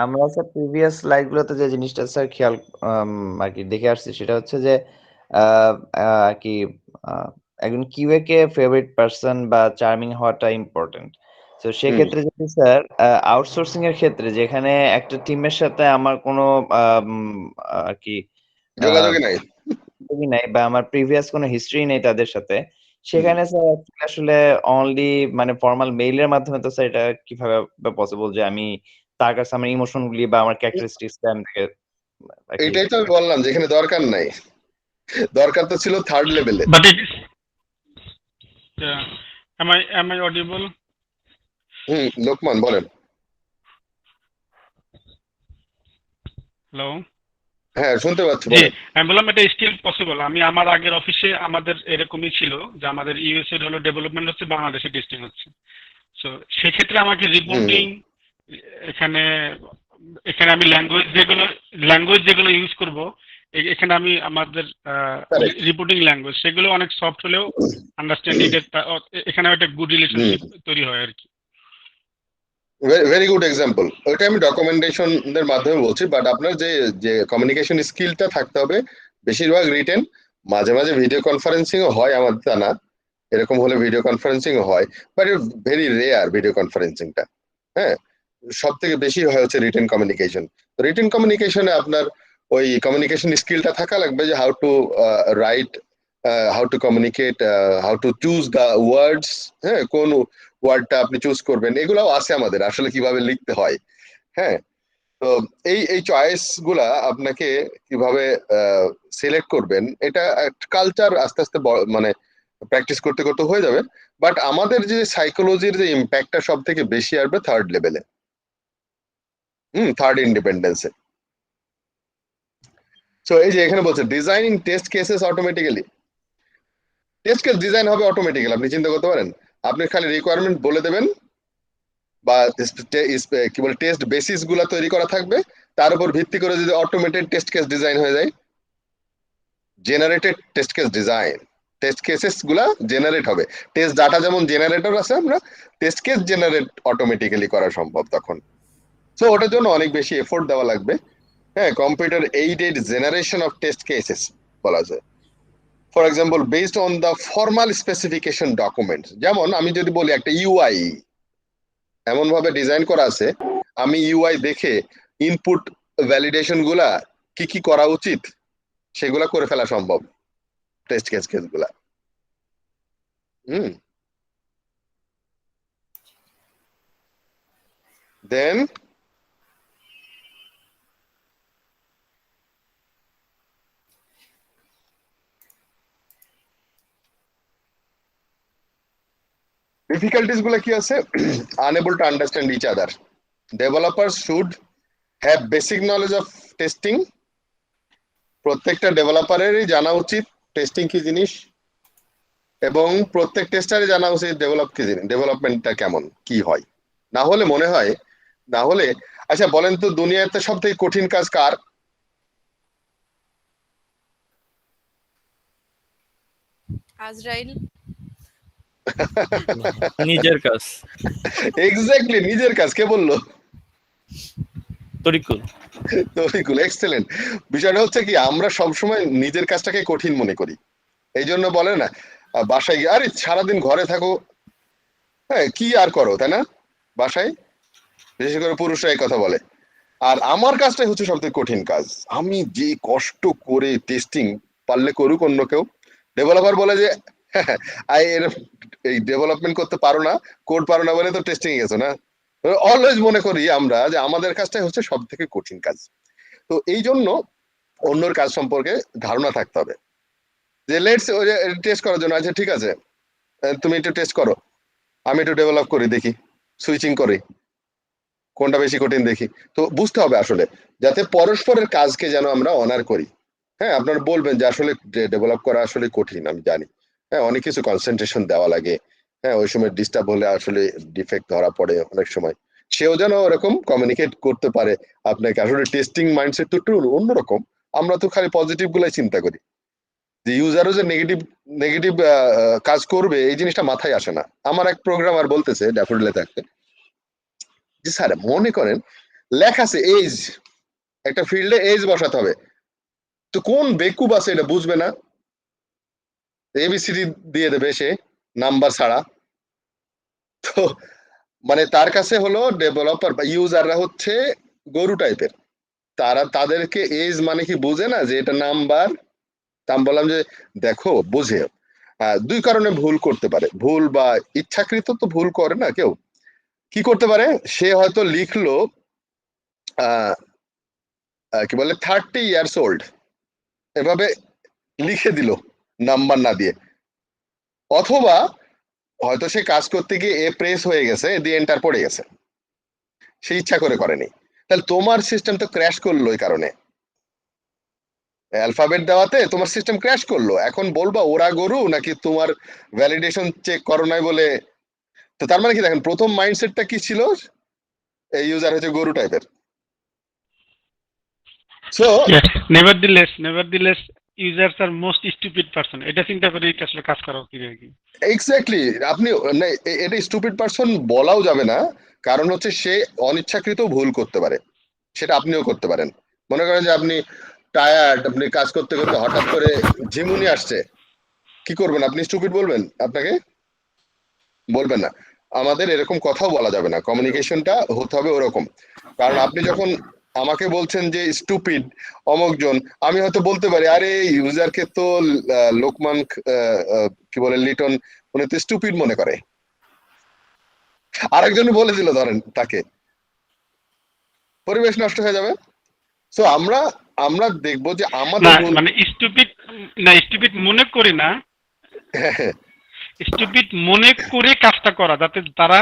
আমরা স্যার প্রিভিয়াস স্লাইডগুলোতে যে জিনিসটা স্যার খেয়াল আর কি দেখে আসছি, সেটা হচ্ছে যে আর কি একজন কিউএ কে ফেভারিট পারসন বা চার্মিং হওয়াটা ইম্পর্টেন্ট। তো সেক্ষেত্রে যদি স্যার আউটসোর্সিং এর ক্ষেত্রে যেখানে একটা টিমের সাথে আমার কোনো আর কি যোগাযোগই নাই। যোগাযোগই নাই বা আমার প্রিভিয়াস কোনো হিস্ট্রি নেই তাদের সাথে, সেখানে স্যার আসলে অনলি মানে ফর্মাল মেইলের মাধ্যমে তো স্যার এটা কিভাবে পসিবল যে আমি তার কাছে আমার ইমোশন গুলি বা আমার ক্যারেক্টারিস্টিক্স আমি তাকে আর কি এটাই তো আমি বললাম, যেখানে দরকার নাই, দরকার তো ছিল থার্ড লেভেলে। But it is, yeah. Am I audible? Lokman বলেন। Hello? হ্যাঁ, শুনতে পাচ্ছি, জি, বলেন। আমি বললাম এটা স্টিল পসিবল। আমি আমার আগের অফিসে আমাদের এরকমই ছিল যে আমাদের ইউএসএ হলো ডেভেলপমেন্ট হচ্ছে, বাংলাদেশে টেস্টিং হচ্ছে। সো সেক্ষেত্রে আমাকে রিপোর্টিং এখানে এখানে আমি ল্যাঙ্গুয়েজ যেগুলো ইউজ করব, এখানে আমি আমাদের Correct. রিপোর্টিং ল্যাঙ্গুয়েজ সেগুলো অনেক সফট হলেও আন্ডারস্ট্যান্ডিং এখানে একটা গুড রিলেশনশিপ তৈরি হয় আর কি। Very good example. ওইটা আমি ডকুমেন্টেশন এর মাধ্যমে বলছি, বাট আপনার যে যে কমিউনিকেশন স্কিলটা থাকতে হবে, বেশিরভাগ রিটেন, মাঝে মাঝে ভিডিও কনফারেন্সিং ও হয়, আমাদের তা না, এরকম হলে ভিডিও কনফারেন্সিং ও হয়, বাট ভেরি রেয়ার ভিডিও কনফারেন্সিংটা। হ্যাঁ, সব থেকে বেশি হয় হচ্ছে রিটেন কমিউনিকেশন। রিটেন কমিউনিকেশনে আপনার ওই কমিউনিকেশন স্কিলটা থাকা লাগবে, যে how to right, how to communicate, how to choose the words, হ্যাঁ, কোন ওয়ার্ডটা আপনি চুজ করবেন, এগুলাও আছে আমাদের, আসলে কিভাবে লিখতে হয়। হ্যাঁ, তো এই চয়েস গুলা আপনাকে কিভাবে সিলেক্ট করবেন, এটা কালচার আস্তে আস্তে মানে প্র্যাকটিস করতে করতে হয়ে যাবে। বাট আমাদের যে সাইকোলজির যে ইম্প্যাক্টটা সব থেকে বেশি আসবে থার্ড লেভেলে, থার্ড ইন্ডিপেন্ডেন্সে। সো এই যে এখানে বলছে designing test cases automatically, test case design হবে অটোমেটিক্যালি। আপনি চিন্তা করতে পারেন, আপনি খালি রিকোয়ারমেন্ট বলে দেবেন, বা কি বলে টেস্ট বেসিস গুলা তৈরি করা থাকবে, তার উপর ভিত্তি করে যদি অটোমেটেড টেস্ট কেস ডিজাইন হয়ে যায়, generated test case design, test cases গুলা জেনারেট হবে। টেস্ট ডাটা যেমন জেনারেটর আছে, আমরা টেস্ট কেস জেনারেট অটোমেটিক্যালি করা সম্ভব তখন। সো ওটার জন্য অনেক বেশি এফোর্ট দেওয়া লাগবে। হ্যাঁ, computer aided generation of test cases বলা যায়। For example, based on the formal specification document. যেমন আমি যদি বলি একটা ইউআই এমন ভাবে ডিজাইন করা আছে, আমি ইউআই দেখে ইনপুট ভ্যালিডেশন গুলা কি কি করা উচিত সেগুলা করে ফেলা সম্ভব টেস্ট কেস গুলা। দেন ডিফিকাল্টিস গুলা কি আছে? Unable to understand each other. Developers should have basic knowledge of testing. প্রত্যেকটা ডেভেলপারেরই জানা উচিত টেস্টিং কি জিনিস, এবং প্রত্যেক টেস্টারই জানা উচিত ডেভেলপ কি জিনিস, ডেভেলপমেন্টটা কেমন কি হয়। না হলে মনে হয়, না হলে, আচ্ছা বলেন তো, দুনিয়াতে সব থেকে কঠিন কাজ কার? আজরাইল। নিজের কাজ। এক্স্যাক্টলি, নিজের কাজ। কে বললো? তরিকুল। তরিকুল, এক্সেলেন্ট। বিষয়টা হচ্ছে কি, আমরা সবসময় নিজের কাজটাকে কঠিন মনে করি। এই জন্য বলে না, বাসায় গিয়ে আরে সারাদিন ঘরে থাকো, হ্যাঁ কি আর করো, তাই না? বাসায় বিশেষ করে পুরুষরা এই কথা বলে। আর আমার কাজটাই হচ্ছে সব থেকে কঠিন কাজ। আমি যে কষ্ট করে টেস্টিং, পারলে করুক অন্য কেউ। ডেভেলপার বলে যে এই ডেভেলপমেন্ট করতে পারো না, কোড পারো না বলে তো টেস্টিং এ গেছো না। অলওয়েজ মনে করি আমরা যে আমাদের কাজটাই হচ্ছে সব থেকে কঠিন কাজ। তো এই জন্য অন্যর কাজ সম্পর্কে ধারণা থাকতে হবে। যে লেটস টেস্ট করার জন্য, আচ্ছা ঠিক আছে তুমি একটু টেস্ট করো, আমি একটু ডেভেলপ করি, দেখি সুইচিং করি, কোনটা বেশি কঠিন দেখি। তো বুঝতে হবে আসলে যাতে পরস্পরের কাজকে যেন আমরা অনার করি। হ্যাঁ, আপনারা বলবেন যে আসলে ডেভেলপ করা আসলে কঠিন, আমি জানি। হ্যাঁ, অনেক কিছু কনসেন্ট্রেশন দেওয়া লাগে। হ্যাঁ, ওই সময় ডিস্টার্ব হলে আসলে ডিফেক্ট ধরা পড়ে অনেক সময়। সেও যেন ওরকম কমিউনিকেট করতে পারে আপনাকে। আসলে টেস্টিং মাইন্ডসেট তো একটু অন্যরকম। আমরা তো খালি পজিটিভ গুলাই চিন্তা করি, যে ইউজারও যে নেগেটিভ নেগেটিভ কাজ করবে এই জিনিসটা মাথায় আসে না। আমার এক প্রোগ্রামার বলতেছে ড্যাফোডিলে থাকতে, যে স্যার মনে করেন লেখা আছে এজ, একটা ফিল্ডে এজ বসাতে হবে, তো কোন বেকুব আছে এটা বুঝবে না, এবিসিডি দিয়ে দেবে সে নাম্বার ছাড়া। তো মানে তার কাছে হলো ডেভেলপার বা ইউজাররা হচ্ছে গরু টাইপের, তাদেরকে এজ মানে কি বুঝে না যে এটা নাম্বার। তা আমি বললাম যে দেখো বুঝে, দুই কারণে ভুল করতে পারে, ভুল বা ইচ্ছাকৃত তো ভুল করে না কেউ। কি করতে পারে, সে হয়তো লিখলো কি বলে 30 ইয়ার্স ওল্ড, এভাবে লিখে দিল নাম্বার না দিয়ে। অথবা হয়তো সে কাজ করতে গিয়ে এ প্রেস হয়ে গেছে, দিয়ে এন্টার পড়ে গেছে, সে ইচ্ছা করে করেনি। তাহলে তোমার সিস্টেম তো ক্র্যাশ করলো এই কারণে, অ্যালফাবেট দেওয়াতে তোমার সিস্টেম ক্র্যাশ করলো। এখন বলবা ওরা গরু নাকি তোমার ভ্যালিডেশন চেক করো নাই বলে। তো তার মানে কি দেখেন, প্রথম মাইন্ডসেটটা কি ছিল, এই ইউজার হচ্ছে গরু টাইপের। সো নেভারদিলেস ইউজার্স আর মোস্ট স্টুপিড পারসন, এটা চিন্তা করে আসলে কাজ করা উচিত আর কি। এক্স্যাক্টলি, আপনি না, এটা স্টুপিড পারসন বলাও যাবে না, কারণ হচ্ছে সে অনিচ্ছাকৃত ভুল করতে পারে, সেটা আপনিও করতে পারেন। মনে করেন যে আপনি টায়ার্ড, আপনি কাজ করতে করতে হঠাৎ করে ঝিমুনি আসছে, কি করবেন? আপনি স্টুপিড বলবেন? আপনাকে বলবেন না। আমাদের এরকম কথাও বলা যাবে না, কমিউনিকেশনটা হতে হবে ওরকম। কারণ আপনি যখন আমাকে বলছেন যে স্টুপিড অমুকজন, আমি হয়তো বলতে পারি আরে ইউজারকে তো লোকমান কি বলে লিটন উনি তো স্টুপিড মনে করে, আরেকজন বলে দিল ধরেন তাকে, পরিবেশ নষ্ট হয়ে যাবে। সো আমরা আমরা দেখবো যে না আমাদের মানে স্টুপিড মনে করি না, স্টুপিড মনে করে কাজটা করা যাতে তারা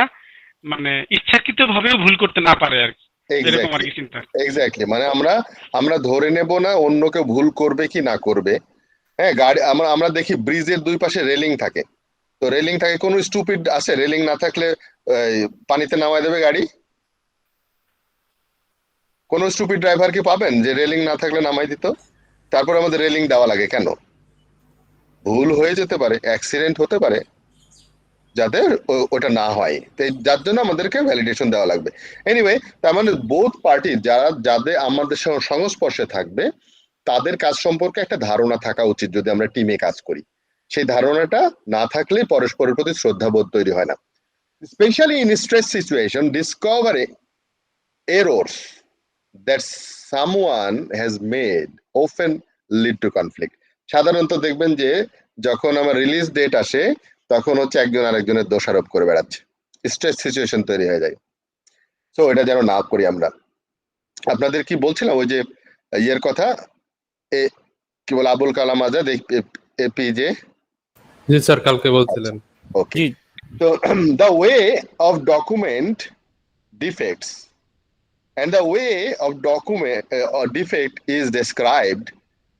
মানে ইচ্ছাকৃত ভাবেও ভুল করতে না পারে আর কি, এরকম আর কি চিন্তা। এক্স্যাক্টলি, মানে আমরা ধরে নেব না অন্য কেউ ভুল করবে কি না করবে। হ্যাঁ, গাড়ি আমরা দেখি ব্রিজের দুই পাশে রেলিং থাকে, তো রেলিং থাকে, কোনো স্টুপিড আছে রেলিং না থাকলে পানিতে নামায় দেবে গাড়ি? কোন স্টুপিড ড্রাইভার কি পাবেন যে রেলিং না থাকলে নামাই দিত? তারপর আমাদের রেলিং দেওয়া লাগে কেন? ভুল হয়ে যেতে পারে, অ্যাক্সিডেন্ট হতে পারে, যাতে ওটা না হয়, যার জন্য আমাদেরকে ভ্যালিডেশন দেওয়া লাগবে। এনিওয়ে, তার মানে বোথ পার্টি যাদের আমাদের সংস্পর্শে থাকবে তাদের কাজ সম্পর্কে একটা ধারণা থাকা উচিত। যদি আমরা টিমে কাজ করি, সেই ধারণাটা না থাকলে পরস্পরের প্রতি শ্রদ্ধাবোধ তৈরি হয় না। Specially in stress situation, Discovery errors that someone has made often lead to conflict. সাধারণত দেখবেন যে যখন আমার রিলিজ ডেট আসে তখন হচ্ছে একজন আরেকজনের দোষারোপ করে বেড়াচ্ছে, স্ট্রেস সিচুয়েশন তৈরি হয়ে যায়। সো এটা যেন না করি আমরা। আপনাদের কি বলছিলাম ওই যে ইয়ের কথা, কি বলে আবুল কালাম আজাদ, এপিজে। জি স্যার, কালকে বলছিলেন। ওকে, তো the way of document defects and the way of document or defect is described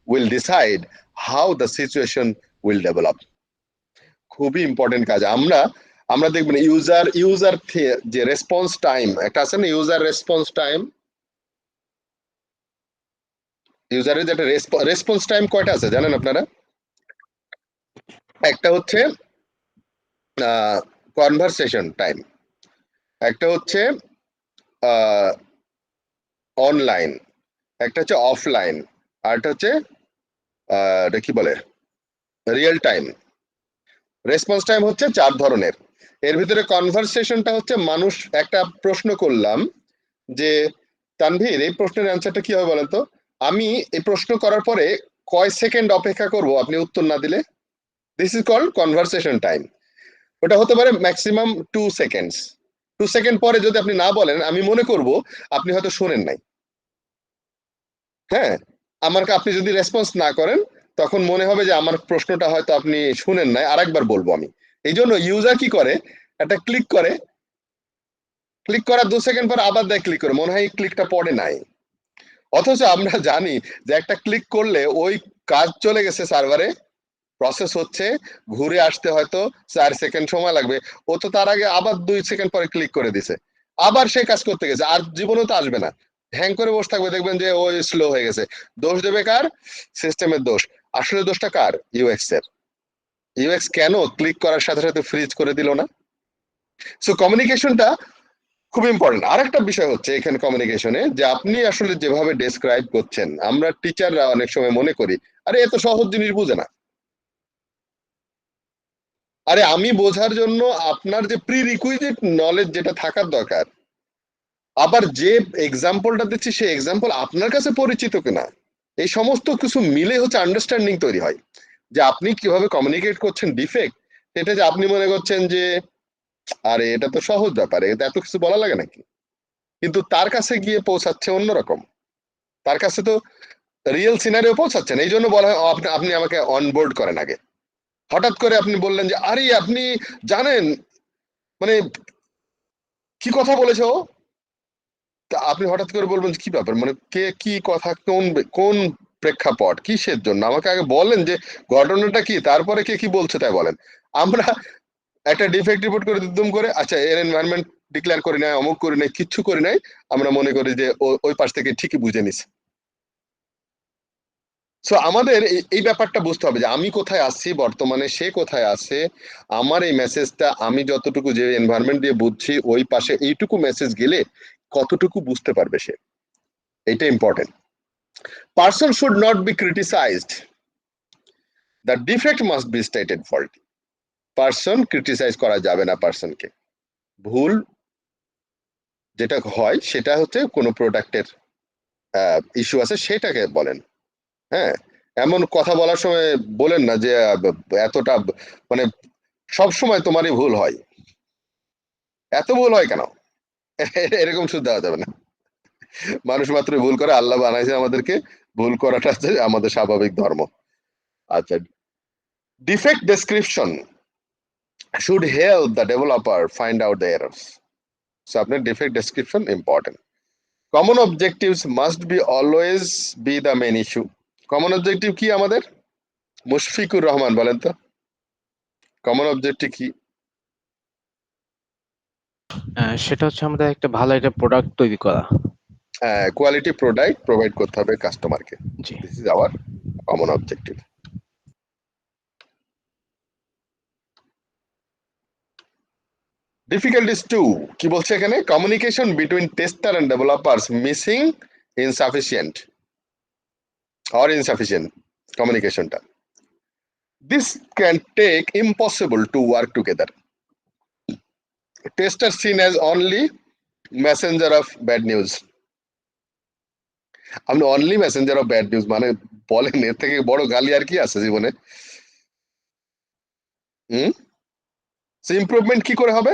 will decide how the situation will develop. খুবই ইম্পর্টেন্ট কাজ। আমরা দেখবেন ইউজার যে রেসপন্স টাইম একটা আছে না, ইউজার রেসপন্স টাইম, ইউজারের যেটা রেসপন্স টাইম কয়টা আছে জানেন আপনারা? একটা হচ্ছে কনভারসেশন টাইম, একটা হচ্ছে অনলাইন, একটা হচ্ছে অফলাইন, আর একটা হচ্ছে এটা কি বলে রিয়েল টাইম। রেসপন্স টাইম হচ্ছে 4 ধরনের। এর ভিতরে কনভারসেশনটা হচ্ছে মানুষ একটা প্রশ্ন করলাম যে তানভীর এই প্রশ্নের অ্যান্সারটা কি হবে বলেন তো, আমি এই প্রশ্ন করার পরে কয় সেকেন্ড অপেক্ষা করব আপনি উত্তর না দিলে? This is called conversation time. ওটা হতে পারে ম্যাক্সিমাম 2 সেকেন্ডস। 2 সেকেন্ড পরে যদি আপনি না বলেন আমি মনে করব আপনি হয়তো শোনেন নাই। হ্যাঁ, আপনি যদি রেসপন্স না করেন তখন মনে হবে যে আমার প্রশ্নটা হয়তো আপনি শুনেন নাই, আরেকবার বলবো আমি। এই জন্য ইউজার কি করে, একটা ক্লিক করে, ক্লিক করার 2 সেকেন্ড পর আবার দেয় ক্লিক করে, মনে হয় ক্লিকটা পড়ে নাই। অথচ আমরা জানি যে একটা ক্লিক করলে ওই কাজ চলে গেছে সার্ভারে, প্রসেস হচ্ছে, ঘুরে আসতে হয়তো 4 সেকেন্ড সময় লাগবে, ও তো তার আগে আবার 2 সেকেন্ড পরে ক্লিক করে দিছে, আবার সে কাজ করতে গেছে, আর জীবনেও তো আসবে না, হ্যাং করে বসে থাকবে, দেখবেন যে ও স্লো হয়ে গেছে। দোষ দেবে কার? সিস্টেমের দোষ। আসলে দোষটা কার? ইউএক্স এর। ইউএক্স কেন ক্লিক করার সাথে সাথে ফ্রিজ করে দিল না? সো কমিউনিকেশনটা খুব ইম্পর্টেন্ট। আরেকটা বিষয় হচ্ছে এখানে কমিউনিকেশনে, যে আপনি আসলে যেভাবে ডেসক্রাইব করছেন, আমরা টিচাররা অনেক সময় মনে করি আরে এত সহজ জিনিস বুঝে না। আরে আমি বোঝার জন্য আপনার যে প্রি রিকুইজিট নলেজ যেটা থাকার দরকার, আবার যে এক্সাম্পলটা দিচ্ছি সেই এক্সাম্পল আপনার কাছে পরিচিত কিনা, এই সমস্ত কিছু মিলে হচ্ছে আন্ডারস্ট্যান্ডিং তৈরি হয়। যে আপনি কিভাবে কমিউনিকেট করছেন ডিফেক্ট, এটা যে আপনি মনে করছেন যে আরে এটা তো সহজ ব্যাপার, এটা এত কিছু বলা লাগে নাকি, কিন্তু তার কাছে গিয়ে পৌঁছাচ্ছে অন্যরকম, তার কাছে তো রিয়েল সিনারিও পৌঁছাচ্ছেন। এই জন্য বলা হয় আপনি আপনি আমাকে অনবোর্ড করেন আগে। হঠাৎ করে আপনি বললেন যে আরে আপনি জানেন মানে কি কথা বলেছো, তা আপনি হঠাৎ করে বলবেন কি ব্যাপার, মানে কে কি কথা, কোন প্রেক্ষাপট, কিসের জন্য, আমাকে আগে বলেন যে ঘটনাটা কি, তারপরে কে কি বলছে তাই বলেন। আমরা একটা ডিফেক্ট রিপোর্ট করে দিতাম করে, আচ্ছা এর এনভায়রনমেন্ট ডিক্লেয়ার করি নাই, অমুক করি নাই, কিচ্ছু করি নাই, আমরা মনে করি যে ওই পাশ থেকে ঠিকই বুঝে নিছে। সো আমাদের এই ব্যাপারটা বুঝতে হবে যে আমি কোথায় আসছি বর্তমানে, সে কোথায় আছে, আমার এই মেসেজটা আমি যতটুকু যে এনভায়রনমেন্ট দিয়ে বুঝছি, ওই পাশে এইটুকু মেসেজ গেলে কতটুকু বুঝতে পারবে সে, এটা important. Person should not be criticized, the defect must be stated fault. Person criticize করা যাবে না পার্সনকে। ভুল যেটা হয় সেটা হচ্ছে কোনো প্রোডাক্টের ইস্যু আছে সেটাকে বলেন। হ্যাঁ, এমন কথা বলার সময় বলেন না যে এতটা মানে সব সময় তোমারই ভুল হয়, এত ভুল হয় কেন, এরকম শুধু দেওয়া যাবে না। মানুষ মাত্রই ভুল করে, আল্লাহ বানাইছে আমাদেরকে, ভুল করাটা হচ্ছে আমাদের স্বাভাবিক ধর্ম। আচ্ছা, defect description should help the developer find out the errors. So আপনার defect description important. Common objectives must be always be the main issue. Common objective কি আমাদের? মুশফিকুর রহমান বলেন তো কমন অবজেক্টিভ কি? সেটা হচ্ছে আমাদের একটা ভালো একটা প্রোডাক্ট তৈরি করা। কোয়ালিটি প্রোডাক্ট প্রোভাইড করতে হবে কাস্টমারকে, জি। This is our common objective. Difficulties to কি বলছে এখানে? Communication between tester and developers missing, insufficient or insufficient কমিউনিকেশনটা। This can take impossible to work together. Tester seen as only messenger of bad news. আপনি only messenger of bad news মানে বলেন, এর থেকে বড় গালি আর কি আছে জীবনে? ইমপ্রুভমেন্ট কি করে হবে?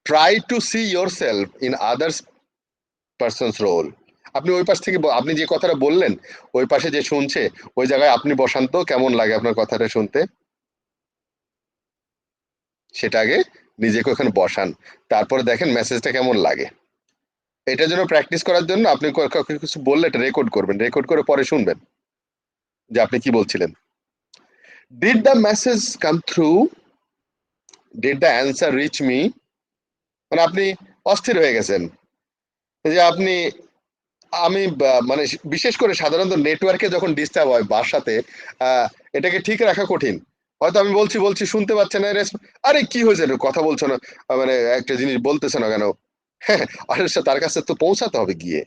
Try to see yourself in others persons role. আপনি ওই পাশ থেকে আপনি যে কথাটা বললেন, ওই পাশে যে শুনছে, ওই জায়গায় আপনি বসান তো, কেমন লাগে আপনার কথাটা শুনতে, সেটা আগে নিজেকে ওখানে বসান, তারপরে দেখেন মেসেজটা কেমন লাগে। এটার জন্য প্র্যাকটিস করার জন্য আপনি কাউকে কিছু বললে এটা রেকর্ড করবেন, রেকর্ড করে পরে শুনবেন যে আপনি কি বলছিলেন। Did the message come through, did the answer reach me. মানে আপনি অস্থির হয়ে গেছেন যে আপনি, আমি মানে বিশেষ করে সাধারণত নেটওয়ার্কে যখন ডিস্টার্ব হয় বাসাতে, এটাকে ঠিক রাখা কঠিন। হয়তো আমি বলছি বলছি শুনতে পাচ্ছে না, আরে কি হয়েছে কথা বলছো না, মানে একটা জিনিস বলতেছে না কেন, হ্যাঁ আরে তার কাছে তো পৌঁছাতে হবে গিয়ে,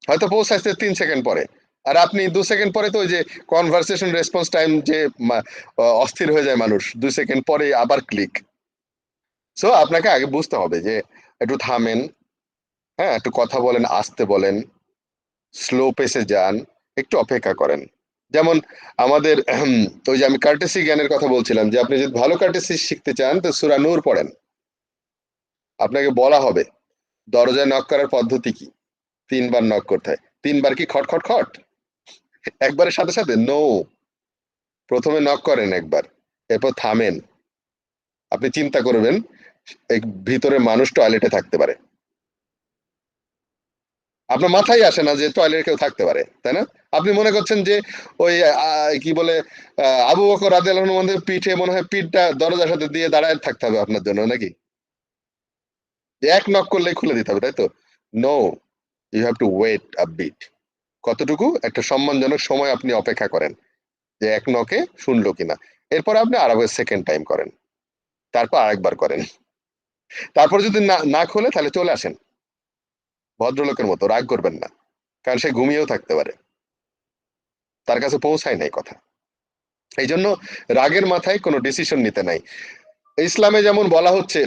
হয়তো পৌঁছাচ্ছে 3 সেকেন্ড পরে, আর আপনি 2 সেকেন্ড পরে তো ওই যে কনভারসেশন রেসপন্স টাইম যে অস্থির হয়ে যায় মানুষ, 2 সেকেন্ড পরে আবার ক্লিক। সো আপনাকে আগে বুঝতে হবে যে একটু থামেন, হ্যাঁ একটু কথা বলেন, আসতে বলেন, স্লো পেসে যান, একটু অপেক্ষা করেন। যেমন আমাদের ওই যে আমি কার্টেসি জ্ঞানের কথা বলছিলাম, যে আপনি যদি ভালো কার্টেসি শিখতে চান তো সূরা নূর পড়েন। আপনাকে বলা হবে দরজায় নক করার পদ্ধতি কি, 3 বার নক করতে হয়। 3 বার কি খট খট খট, একবারের সাথে সাথে নো, প্রথমে নক করেন একবার, এরপর থামেন, আপনি চিন্তা করবেন এই ভিতরে মানুষ টয়লেটে থাকতে পারে, আপনার মাথায় আসে না যে টয়লেটে কেউ থাকতে পারে, তাই না? আপনি মনে করছেন যে ওই কি বলে আবু বকর রাদিয়াল্লাহু আনহু মধ্যে পিঠে মনে হয় পিঠটা দরজার সাথে দিয়ে দাঁড়ায় থাকতে হবে আপনার জন্য, নাকি এক নক করলেই খুলে দিতে হবে, তাই তো? No, you have to wait a bit. কতটুকু? একটা সম্মানজনক সময় আপনি অপেক্ষা করেন যে এক নকে শুনলো কিনা, এরপর আপনি আরেকবার সেকেন্ড টাইম করেন, তারপর আরেকবার করেন, তারপর যদি না না খোলে তাহলে চলে আসেন ভদ্রলোকের মতো, রাগ করবেন না, কারণ সে ঘুমিয়েও থাকতে পারে, তার কাছে পৌঁছায় নাই কথা। এই জন্য রাগের মাথায় কোনো ডিসিশন নিতে নাই। ইসলামে যেমন বলা হচ্ছে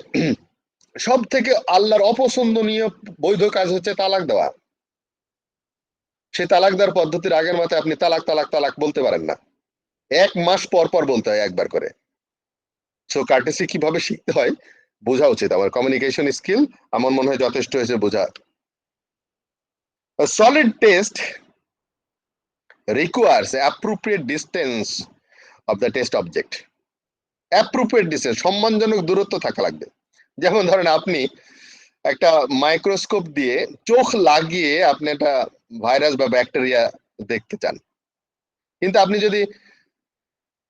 সব থেকে আল্লাহর অপছন্দনীয় বৈধ কাজ হচ্ছে তালাক দেওয়া, সেই তালাক দেওয়ার পদ্ধতির আগের মাথায় আপনি তালাক তালাক তালাক বলতে পারেন না, 1 মাস পর পর বলতে হয় একবার করে। সো কার্টেসি কিভাবে শিখতে হয় বোঝা উচিত, আমার কমিউনিকেশন স্কিল আমার মনে হয় যথেষ্ট হয়েছে বোঝা। A solid test requires appropriate distance of the test object. Appropriate distance, সম্মানজনক দূরত্ব থাকা লাগবে। যেমন ধরেন আপনি একটা মাইক্রোস্কোপ দিয়ে চোখ লাগিয়ে আপনি একটা ভাইরাস বা ব্যাকটেরিয়া দেখতে চান, কিন্তু আপনি যদি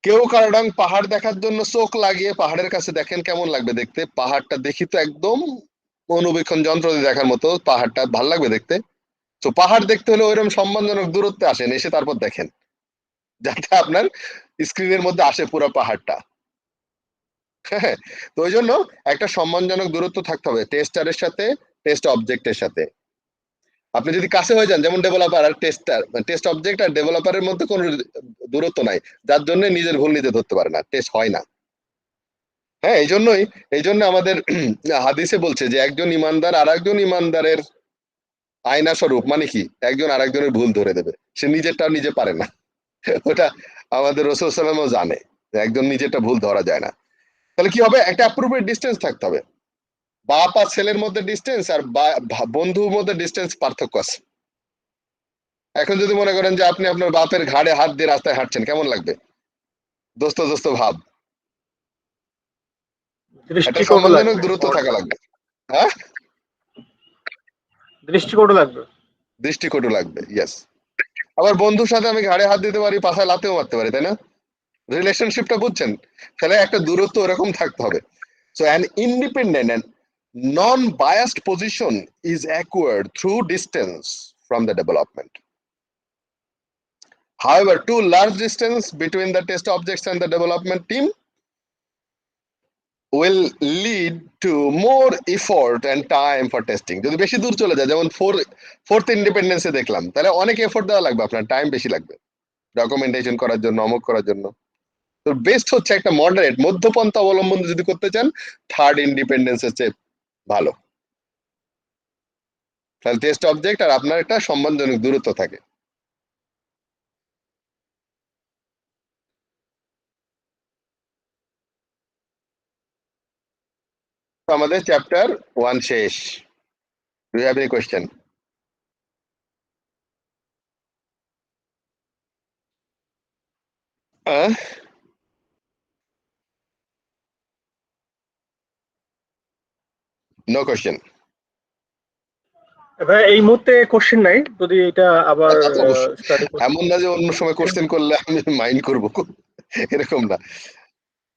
কেউ কারণ পাহাড় দেখার জন্য চোখ লাগিয়ে পাহাড়ের কাছে দেখেন, কেমন লাগবে দেখতে? পাহাড়টা দেখি তো একদম অনুবীক্ষণ যন্ত্র দিয়ে দেখার মতো, পাহাড়টা ভাল লাগবে দেখতে। তো পাহাড় দেখতে হলে ওইরকম সম্মানজনক দূরত্বে আসেন, এসে তারপর দেখেন, যাতে আপনার স্ক্রিনের মধ্যে আসে পুরো পাহাড়টা। হ্যাঁ, তো ওই জন্য একটা সম্মানজনক দূরত্ব থাকতে হবে টেস্টারের সাথে, টেস্ট অবজেক্টের সাথে। আপনি যদি কাছে হয়ে যান, যেমন ডেভেলপার আর টেস্টার, টেস্ট অবজেক্ট আর ডেভেলপারের মধ্যে কোনো দূরত্ব নাই, যার জন্য নিজের ভুল নিজে ধরতে পারে না, টেস্ট হয় না। হ্যাঁ, এই জন্য আমাদের হাদিসে বলছে যে একজন ইমানদার আর একজন ইমানদারের আয়না স্বরূপ, মানে কি একজন আর একজনের ভুল ধরে দেবে, সে নিজেরটা নিজে পারে না। ওটা আমাদের রাসূল সাল্লাল্লাহু আলাইহি ওয়াসাল্লামও জানে যে একজন নিজেরটা ভুল ধরা যায় না। তাহলে কি হবে? একটা অ্যাপ্রোপ্রিয়েট ডিসটেন্স থাকতে হবে। বাপ আর ছেলের মধ্যে ডিসটেন্স আর বন্ধুর মধ্যে ডিসটেন্স পার্থক্য আছে। এখন যদি মনে করেন যে আপনি আপনার বাপের ঘাড়ে হাত দিয়ে রাস্তায় হাঁটছেন, কেমন লাগবে? দোস্ত দোস্ত ভাব, একটা দৃষ্টিকটু সম্মানজনক লাগবে, দূরত্ব থাকা লাগবে। হ্যাঁ, দৃষ্টিকটু লাগবে। দৃষ্টিকটু লাগবে, ইয়েস। আবার বন্ধুর সাথে আমি ঘাড়ে হাত দিতে পারি, পাছায় লাতেও মারতে পারি, তাই না? রিলেশনশিপটা বুঝছেন? তাহলে একটা দূরত্ব এরকম থাকতে হবে। So an independent and non biased position is acquired through distance from the development. However, too large distance between the test objects and the development team will lead to more effort and time for testing. যদি বেশি দূর চলে যায়, যেমন fourth ইন্ডিপেন্ডেন্সে দেখলাম, তাহলে অনেক effort দেওয়া লাগবে, আপনার টাইম বেশি লাগবে ডকুমেন্টেশন করার জন্য, অমুক করার জন্য। তো বেস্ট হচ্ছে একটা মডারেট মধ্যপন্থা অবলম্বন যদি করতে চান, থার্ড ইন্ডিপেন্ডেন্সের চেয়ে ভালো। তাহলে টেস্ট অবজেক্ট আর আপনার একটা সম্মানজনক দূরত্ব থাকে। আমাদের চ্যাপ্টার 1 শেষ। Do you have any question? No question? ভাই এই মুহূর্তে কোশ্চেন নাই, যদি এটা আবার স্টাডি এমন না যে অন্য সময় কোশ্চেন করলে আমি মাইন্ড করব, এরকম না।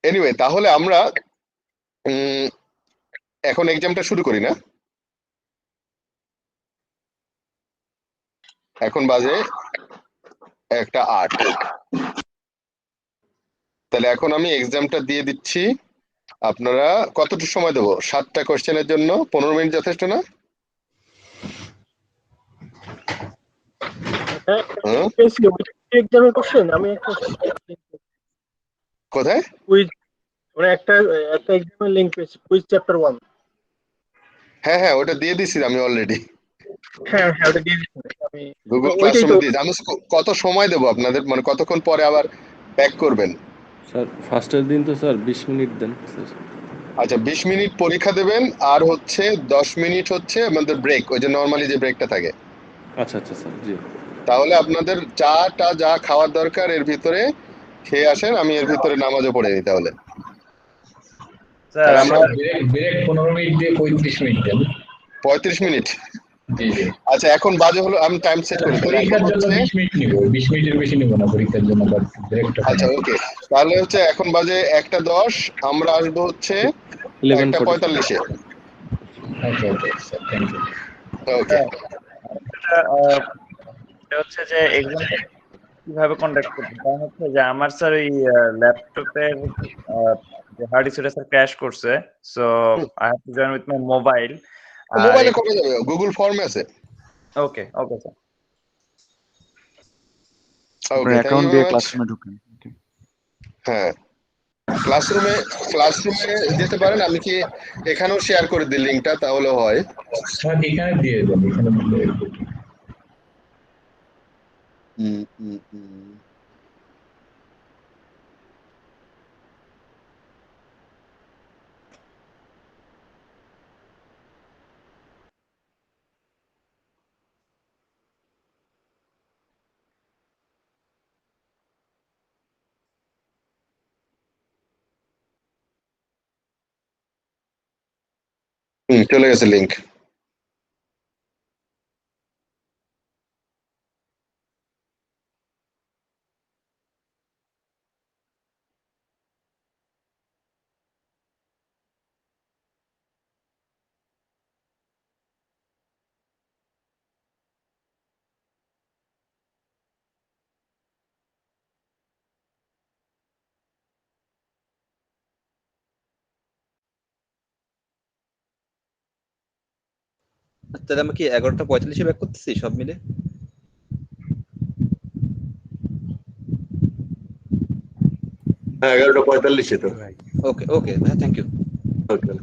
এনিওয়ে, তাহলে আমরা এখন এক্সামটা শুরু করি না? এখন বাজে 1:08। তাহলে এখন আমি এক্সামটা দিয়ে দিচ্ছি। আপনারা কতটুকু সময় দেবো? 7টা কোশ্চেনের জন্য 15 মিনিট যথেষ্ট না? এক্সামের কোশ্চেন আমি কোথায়? কুইজ, মানে একটা এক্সামের লিংক পেয়েছি, কুইজ চ্যাপ্টার 1। হ্যাঁ হ্যাঁ, ওটা দিয়ে দিছি আমি অলরেডি, হ্যাঁ হ্যাঁ, ওটা দিয়ে দিচ্ছি আমি। গুগল ওইটাই ক্লাসরুমে তো। দিয়েছি। আমি কত সময় দেবো আপনাদের, মানে কতক্ষণ পরে আবার ব্যাক করবেন? স্যার ফার্স্টের দিন তো স্যার 20 মিনিট দেন স্যার। আচ্ছা, 20 মিনিট পরীক্ষা দেবেন, আর হচ্ছে 10 মিনিট হচ্ছে আমাদের ব্রেক, ওই যে নর্মালি যে ব্রেকটা থাকে। আচ্ছা আচ্ছা স্যার, জি। তাহলে আপনাদের চাটা যা খাওয়ার দরকার এর ভিতরে খেয়ে আসেন, আমি এর ভিতরে নামাজও পড়ে নিই তাহলে। স্যার তাহলে আমরা আমরা ব্রেক 15 মিনিট দিয়ে 35 মিনিট দেন। 35 মিনিট। জি জি। আচ্ছা এখন বাজে হলো, আমি টাইম সেট করি তাহলে এখন পরীক্ষার জন্য হচ্ছে 20 মিনিট নিব, 20 মিনিটের বেশি নিব না পরীক্ষার জন্য, বাট ব্রেকটা আচ্ছা ওকে, তাহলে হচ্ছে এখন বাজে 1:10, আমরা আসবো হচ্ছে 11:40 1:45-এ। ওকে ওকে স্যার, থ্যাংক ইউ। ওকে এটা হচ্ছে যে এক্সামটা কিভাবে কন্ডাক্ট করতে, কারণ হচ্ছে যে আমার স্যার ওই ল্যাপটপের যে হার্ড ডিস্কটা স্যার ক্র্যাশ করছে, so I have to join with my mobile. আর মোবাইলে করা যাবে, গুগল ফর্মে আছে। Okay okay sir. আপনার ওকে থ্যাংক অ্যাকাউন্ট ইউ দিয়ে ভেরি মাচ। ক্লাসরুমে ঢুকেন। হ্যাঁ ক্লাসরুমে যেতে পারেন, আমি কি এখানেও শেয়ার করে দিই লিংকটা, তাহলে হয়। স্যার এখানে দিয়ে দেন, এখানে দিলে চলে গেছে লিংক। তাহলে আমরা কি 11:45-এ ব্যাক করতেছি সব মিলে? হ্যাঁ 11:45-এ তো। ওকে ওকে ভাই, থ্যাংক ইউ। ওকে।